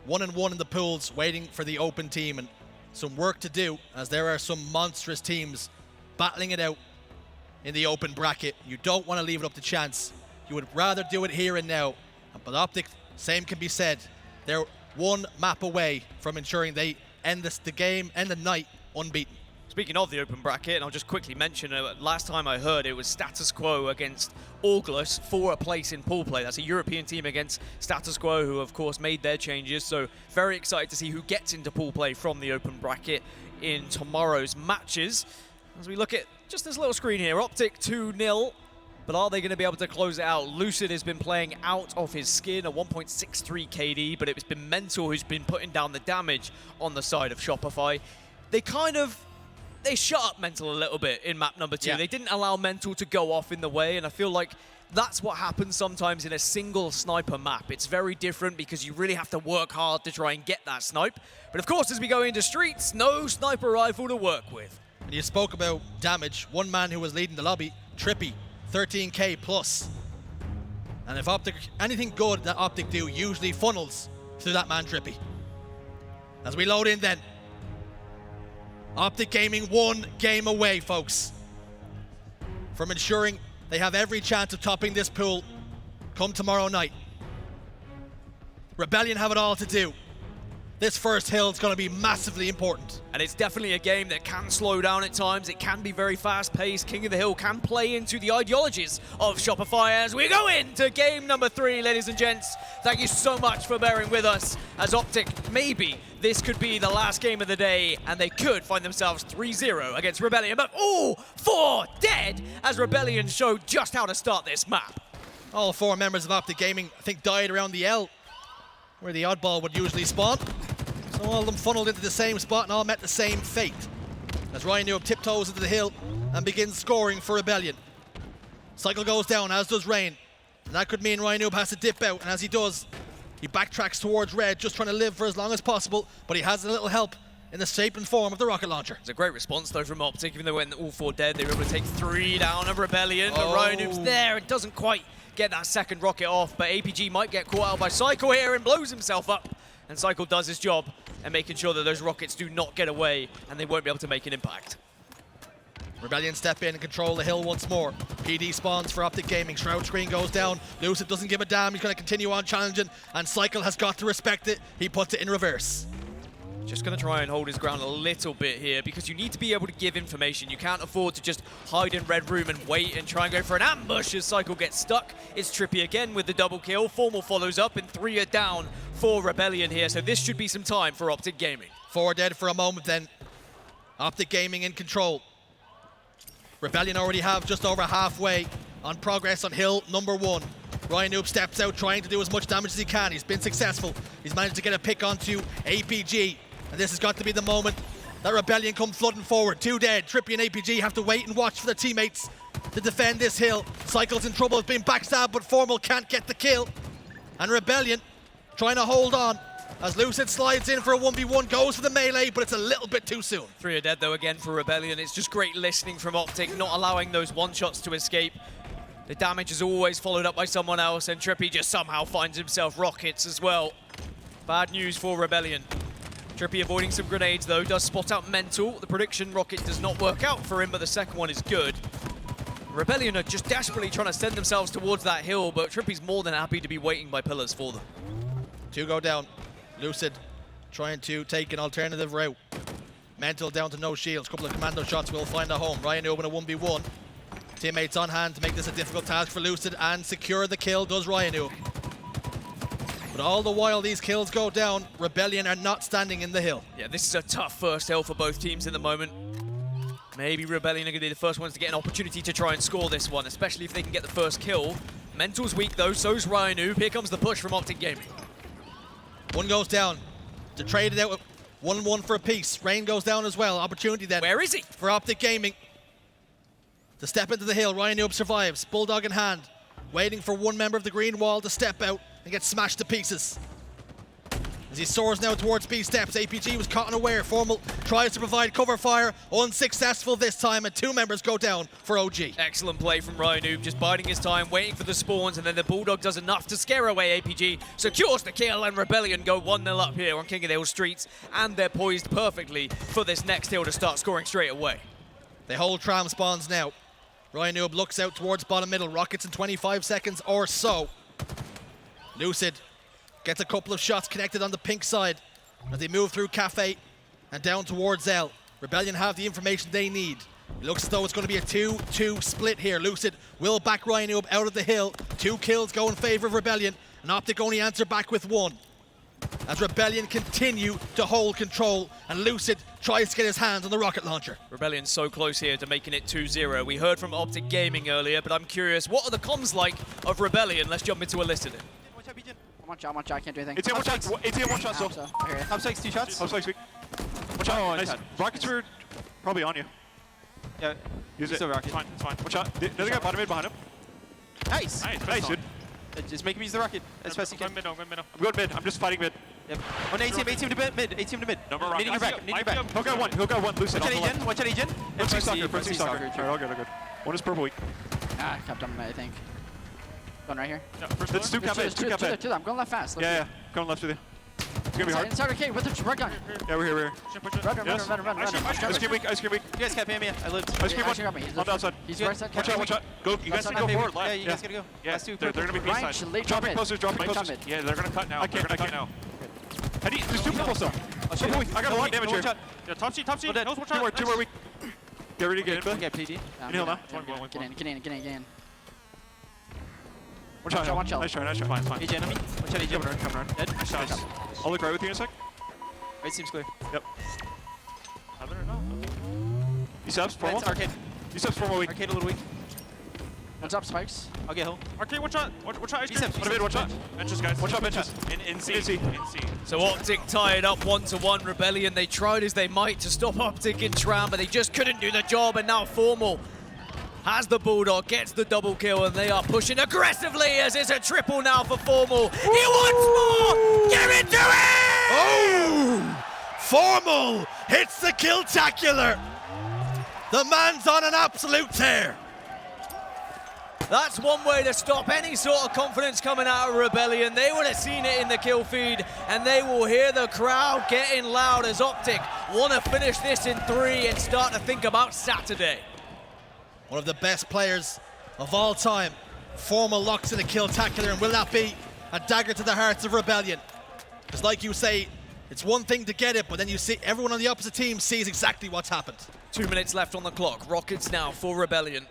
1-1 in the pools, waiting for the open team. And some work to do, as there are some monstrous teams battling it out in the open bracket. You don't want to leave it up to chance. You would rather do it here and now. But Optic, same can be said. They're one map away from ensuring they end the game, end the night unbeaten. Speaking of the open bracket, and I'll just quickly mention, last time I heard it was Status Quo against August for a place in pool play. That's a European team against Status Quo, who of course made their changes. So very excited to see who gets into pool play from the open bracket in tomorrow's matches. As we look at just this little screen here, Optic 2-0. But are they going to be able to close it out? Lucid has been playing out of his skin, a 1.63 KD, but it's been Mental who's been putting down the damage on the side of Shopify. They shut up Mental a little bit in map number 2. Yeah. They didn't allow Mental to go off in the way, and I feel like that's what happens sometimes in a single sniper map. It's very different because you really have to work hard to try and get that snipe. But of course, as we go into streets, no sniper rifle to work with. And you spoke about damage. One man who was leading the lobby, TriPPPeY, 13k plus. And if Optic, anything good that Optic do usually funnels through that man TriPPPeY. As we load in then, Optic Gaming one game away, folks, from ensuring they have every chance of topping this pool come tomorrow night. Rebellion have it all to do. This first hill is going to be massively important. And it's definitely a game that can slow down at times. It can be very fast-paced. King of the Hill can play into the ideologies of Shopify as we go into game number 3, ladies and gents. Thank you so much for bearing with us as Optic, maybe this could be the last game of the day and they could find themselves 3-0 against Rebellion. But all 4 dead as Rebellion show just how to start this map. All 4 members of Optic Gaming, I think, died around the L, where the oddball would usually spawn. So all of them funneled into the same spot and all met the same fate. As RyaNoob tiptoes into the hill and begins scoring for Rebellion. Cykul goes down, as does Rayne. And that could mean RyaNoob has to dip out, and as he does, he backtracks towards red, just trying to live for as long as possible, but he has a little help in the shape and form of the rocket launcher. It's a great response though from Optic, even though when all 4 dead, they were able to take 3 down of Rebellion. But RyaNoob's there, it doesn't quite get that second rocket off, but APG might get caught out by Cykul here and blows himself up. And Cykul does his job and making sure that those rockets do not get away and they won't be able to make an impact. Rebellion step in and control the hill once more. PD spawns for Optic Gaming. Shroud screen goes down. Lucid doesn't give a damn. He's going to continue on challenging, and Cykul has got to respect it. He puts it in reverse. Just going to try and hold his ground a little bit here because you need to be able to give information. You can't afford to just hide in red room and wait and try and go for an ambush as Cykul gets stuck. It's TriPPPeY again with the double kill. Formal follows up and 3 are down for Rebellion here. So this should be some time for Optic Gaming. 4 dead for a moment then. Optic Gaming in control. Rebellion already have just over halfway on progress on hill number 1. RyaNoob steps out trying to do as much damage as he can. He's been successful. He's managed to get a pick onto APG. And this has got to be the moment that Rebellion come flooding forward. 2 dead. TriPPPeY and APG have to wait and watch for their teammates to defend this hill. Cykul's in trouble, has been backstabbed, but Formal can't get the kill. And Rebellion trying to hold on as Lucid slides in for a 1v1, goes for the melee, but it's a little bit too soon. 3 are dead though again for Rebellion. It's just great listening from Optic, not allowing those one-shots to escape. The damage is always followed up by someone else, and TriPPPeY just somehow finds himself rockets as well. Bad news for Rebellion. TriPPPeY avoiding some grenades though, does spot out Mental. The prediction rocket does not work out for him, but the second one is good. Rebellion are just desperately trying to send themselves towards that hill, but TriPPPeY's more than happy to be waiting by pillars for them. 2 go down. Lucid trying to take an alternative route. Mental down to no shields. Couple of commando shots will find a home. RyaNoob in a 1v1. Teammates on hand to make this a difficult task for Lucid and secure the kill does RyaNoob. But all the while these kills go down, Rebellion are not standing in the hill. Yeah, this is a tough first hill for both teams at the moment. Maybe Rebellion are going to be the first ones to get an opportunity to try and score this one, especially if they can get the first kill. Mental's weak though, so's RyaNoob. Here comes the push from Optic Gaming. 1 goes down. To trade it out with 1-1 for a piece. Rayne goes down as well. Opportunity then. Where is he? For Optic Gaming. To step into the hill. RyaNoob survives. Bulldog in hand. Waiting for one member of the green wall to step out and get smashed to pieces. As he soars now towards B steps, APG was caught unaware. Formal tries to provide cover fire, unsuccessful this time, and 2 members go down for OG. Excellent play from RyaNoob, just biding his time, waiting for the spawns, and then the Bulldog does enough to scare away APG, secures the kill, and Rebellion go 1-0 up here on King of the Hill streets, and they're poised perfectly for this next hill to start scoring straight away. They hold tram spawns now. RyaNoob looks out towards bottom middle. Rockets in 25 seconds or so. Lucid gets a couple of shots connected on the pink side as they move through Cafe and down towards L. Rebellion have the information they need. It looks as though it's going to be a 2-2 split here. Lucid will back RyaNoob out of the hill. 2 kills go in favor of Rebellion, and Optic only answer back with 1. As Rebellion continue to hold control, and Lucid tries to get his hands on the rocket launcher. Rebellion's so close here to making it 2-0. We heard from Optic Gaming earlier, but I'm curious, what are the comms like of Rebellion? Let's jump into Elicited. I'm on shot, I can't do anything. It's in one shot, so. I hear you. Top spikes, 2 shots. Top spikes weak. Watch out, nice. Rockets are probably on you. Yeah, Use it. still rocket. It's fine, it's fine. Watch out. The other guy bottom mid behind him. Nice. Nice, dude. Just make him use the rocket as fast as you can. Go mid. I'm going mid. I'm just fighting mid. Yep. On A team to mid, A team to mid. No more Needing your back, rockets. needing your back. He'll got one. Lucid Watch on out the left. Egen, watch out Egen. Let's see soccer. Let's see soccer. Sure. Alright, all good. One is purple weak. Ah, capped on mid, I think. Going right here. Let's do cafe. Two, I'm going left fast. Yeah. Coming left with you. It's gonna be hard. Inside arcade with the red gun. Yeah, we're here. Run. Ice cream weak. You guys can't pay me. I lived. Ice cream Ice cream got me. on the outside. He's right side. Watch out. Go. You guys need to go forward. Yeah, Left. you guys gotta go. Yeah, Last 2. they're gonna be B Ryan side. should lead Dropping closer. Yeah, they're gonna cut now. I can't. They're gonna cut now. There's 2 purple still. Purple weak. I got a lot of damage here. Yeah, top seat. dead. Nose, watch 2 out. more weak. Get ready to get in. Yeah, PD. Inhale now. Get in. Watch out. Watch out. Nice try. Fine. Egen enemy. Watch out Egen. Coming around. Dead. Nice shots. I'll look right with you in a sec. Right seems clear. Yep. Other or no? You subs, formal. That's arcade. You subs, formal weak. Arcade a little weak. What's up, Spikes? I'll get hill. Arcade, watch out. Watch out. B-steps, Bottom mid, watch out. Benches, guys. Watch out, benches. In C. In C. So Optic tied up 1-1. Rebellion, they tried as they might to stop Optic in tram, but they just couldn't do the job, and now Formal has the Bulldog, gets the double kill, and they are pushing aggressively as it's a triple now for Formal. He wants more! Get into it! Oh! Formal hits the kill-tacular. The man's on an absolute tear. That's one way to stop any sort of confidence coming out of Rebellion. They would have seen it in the kill feed, and they will hear the crowd getting loud as Optic want to finish this in 3 and start to think about Saturday. One of the best players of all time. Formal locks in a kill-tacular, and will that be a dagger to the hearts of Rebellion? Because like you say, it's one thing to get it, but then you see everyone on the opposite team sees exactly what's happened. 2 minutes left on the clock. Rockets now for Rebellion.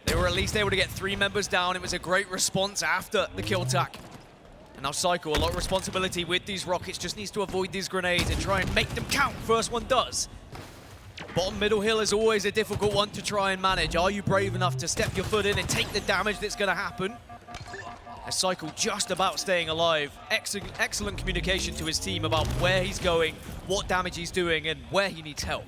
They were at least able to get 3 members down. It was a great response after the kill tack. And now Cykul, a lot of responsibility with these rockets, just needs to avoid these grenades and try and make them count. First one does. Bottom middle hill is always a difficult one to try and manage. Are you brave enough to step your foot in and take the damage that's going to happen? As Cykul just about staying alive. Excellent communication to his team about where he's going, what damage he's doing, and where he needs help.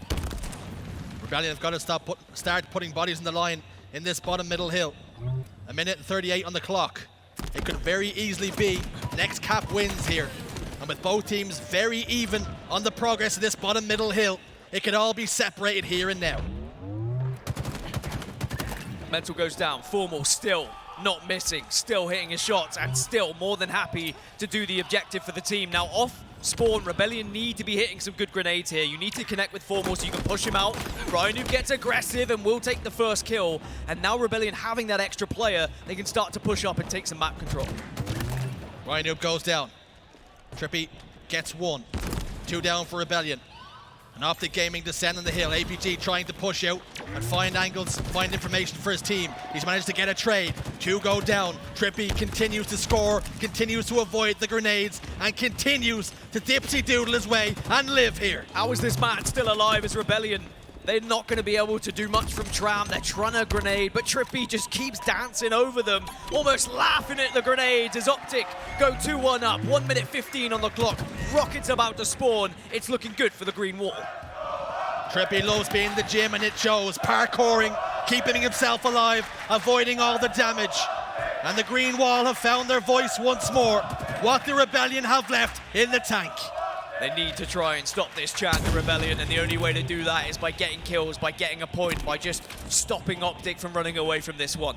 Rebellion have got to start putting bodies in the line in this bottom middle hill. 1 minute and 38 on the clock. It could very easily be next cap wins here. And with both teams very even on the progress of this bottom middle hill, it could all be separated here and now. Mental goes down. Formal still not missing, still hitting his shots, and still more than happy to do the objective for the team. Now off spawn, Rebellion need to be hitting some good grenades here. You need to connect with Formal so you can push him out. RyaNoob gets aggressive and will take the first kill. And now Rebellion having that extra player, they can start to push up and take some map control. RyaNoob goes down. TriPPPeY gets 1. 2 down for Rebellion. And Optic Gaming descending the hill. APG trying to push out and find angles, find information for his team. He's managed to get a trade. 2 go down. TriPPPeY continues to score, continues to avoid the grenades, and continues to dipsy-doodle his way and live here. How is this man still alive as Rebellion? They're not going to be able to do much from Tram. They're trying to grenade, but TriPPPeY just keeps dancing over them, almost laughing at the grenades as Optic go 2-1 up. 1 minute 15 on the clock. Rockets about to spawn. It's looking good for the green wall. TriPPPeY loves being in the gym, and it shows. Parkouring, keeping himself alive, avoiding all the damage. And the green wall have found their voice once more. what the Rebellion have left in the tank. They need to try and stop this chant, the Rebellion, and the only way to do that is by getting kills, by getting a point, by just stopping Optic from running away from this one.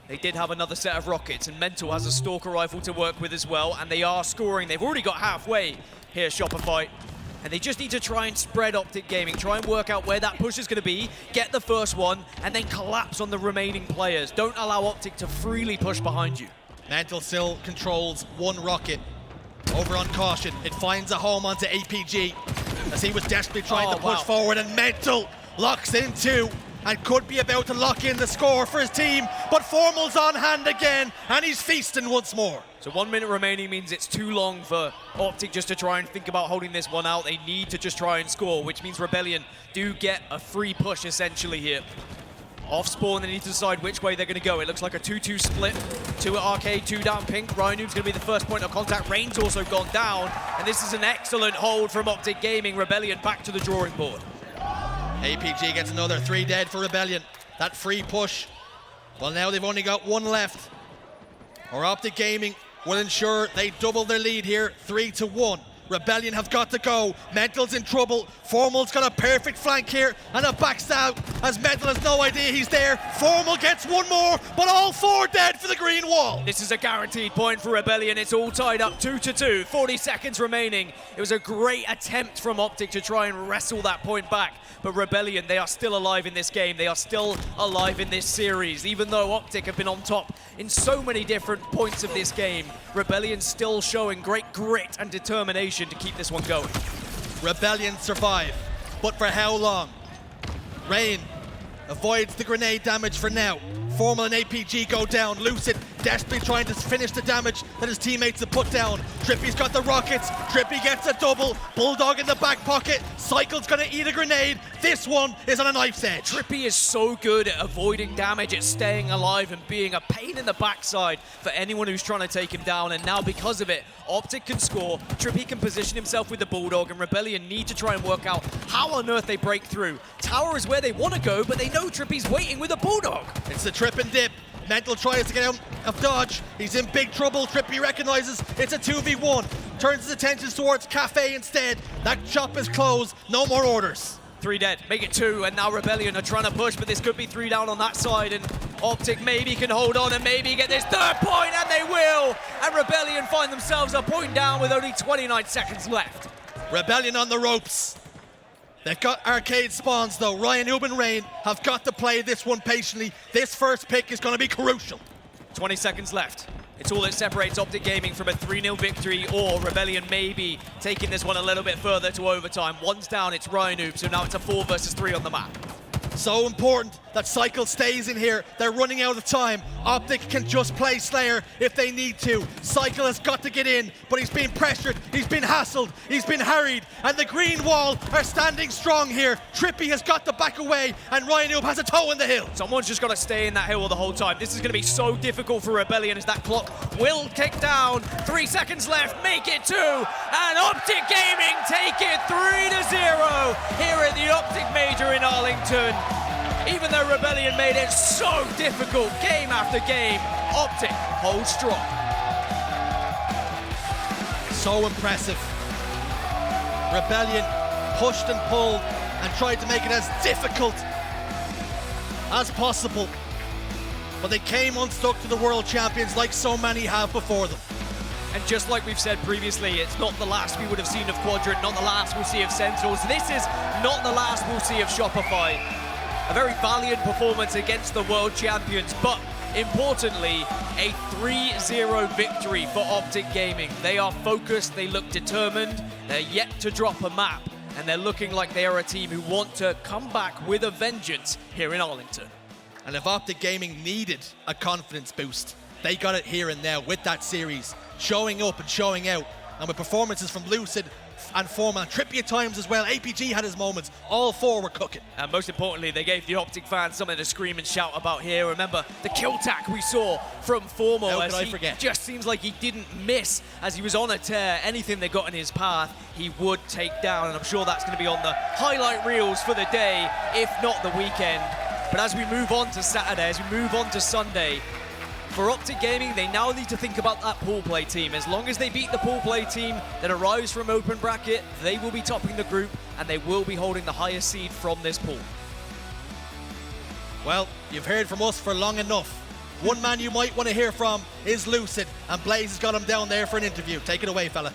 They did have another set of rockets, and Mental has a Stalker rifle to work with as well, and they are scoring. They've already got halfway here, Shopify, and they just need to try and spread Optic Gaming, try and work out where that push is going to be, get the first one, and then collapse on the remaining players. Don't allow Optic to freely push behind you. Mental still controls one rocket. Over on caution, it finds a home onto APG as he was desperately trying to push forward, and Mental locks in two and could be about to lock in the score for his team, but Formal's on hand again and he's feasting once more. So 1 minute remaining means it's too long for Optic just to try and think about holding this one out. They need to just try and score, which means Rebellion do get a free push essentially here. Off spawn, they need to decide which way they're going to go. It looks like a 2-2 split. 2 at Arcade, 2 down Pink. RyaNoob's going to be the first point of contact. Rayne's also gone down. And this is an excellent hold from Optic Gaming. Rebellion back to the drawing board. APG gets another 3 dead for Rebellion. That free push. Well, now they've only got 1 left. Or Optic Gaming will ensure they double their lead here, 3-1. Rebellion have got to go. Mental's in trouble. Formal's got a perfect flank here and a backstab as Mental has no idea he's there. Formal gets 1 more, but all 4 dead for the green wall. This is a guaranteed point for Rebellion. It's all tied up 2-2, 40 seconds remaining. It was a great attempt from Optic to try and wrestle that point back. But Rebellion, they are still alive in this game. They are still alive in this series. Even though Optic have been on top in so many different points of this game, Rebellion still showing great grit and determination to keep this one going. Rebellion survive, but for how long? Rayne avoids the grenade damage for now. Formal and APG go down. Lucid desperately trying to finish the damage that his teammates have put down. TriPPPeY's got the rockets. TriPPPeY gets a double. Bulldog in the back pocket. Cykul's gonna eat a grenade. This one is on a knife's edge. TriPPPeY is so good at avoiding damage, at staying alive and being a pain in the backside for anyone who's trying to take him down. And now because of it, Optic can score. TriPPPeY can position himself with the Bulldog, and Rebellion need to try and work out how on earth they break through. Tower is where they want to go, but they know TriPPPeY's waiting with a Bulldog. It's the trip and dip. Mental tries to get out of dodge. He's in big trouble. TriPPPeY recognizes it's a 2v1. Turns his attentions towards Cafe instead. That shop is closed. No more orders. 3 dead, make it 2, and now Rebellion are trying to push, but this could be 3 down on that side, and Optic maybe can hold on and maybe get this 3rd point, and they will! And Rebellion find themselves a point down with only 29 seconds left. Rebellion on the ropes. They've got arcade spawns though. RyaNoob and Rayne have got to play this one patiently. This first pick is going to be crucial. 20 seconds left. It's all that separates Optic Gaming from a 3-0 victory, or Rebellion maybe taking this one a little bit further to overtime. One's down, it's RyaNoob, so now it's a 4 versus 3 on the map. So important that Cykul stays in here. They're running out of time. Optic can just play Slayer if they need to. Cykul has got to get in, but he's been pressured, he's been hassled, he's been harried, and the green wall are standing strong here. TriPPPeY has got to back away, and RyaNoob has a toe in the hill. Someone's just got to stay in that hill the whole time. This is going to be so difficult for Rebellion as that clock will tick down. 3 seconds left, make it 2, and Optic Gaming take it 3-0 here at the Optic Major in Arlington. Even though Rebellion made it so difficult game after game, Optic holds strong. So impressive. Rebellion pushed and pulled and tried to make it as difficult as possible. But they came unstuck to the world champions like so many have before them. And just like we've said previously, it's not the last we would have seen of Quadrant, not the last we'll see of Sentinels. This is not the last we'll see of Shopify. A very valiant performance against the world champions, but importantly, a 3-0 victory for Optic Gaming. They are focused, they look determined, they're yet to drop a map, and they're looking like they are a team who want to come back with a vengeance here in Arlington. And if Optic Gaming needed a confidence boost, they got it here and now with that series, showing up and showing out, and with performances from Lucid and Formal, TriPPPeY at times as well. APG had his moments. All 4 were cooking. And most importantly, they gave the Optic fans something to scream and shout about here. Remember the kill tack we saw from Formal. How could I forget? Just seems like he didn't miss as he was on a tear. Anything they got in his path, he would take down. And I'm sure that's going to be on the highlight reels for the day, if not the weekend. But as we move on to Saturday, as we move on to Sunday, For Optic Gaming, they now need to think about that pool play team. As long as they beat the pool play team that arrives from open bracket, they will be topping the group and they will be holding the highest seed from this pool. Well, you've heard from us for long enough. One man you might want to hear from is Lucid, and Blaze has got him down there for an interview. Take it away, fella.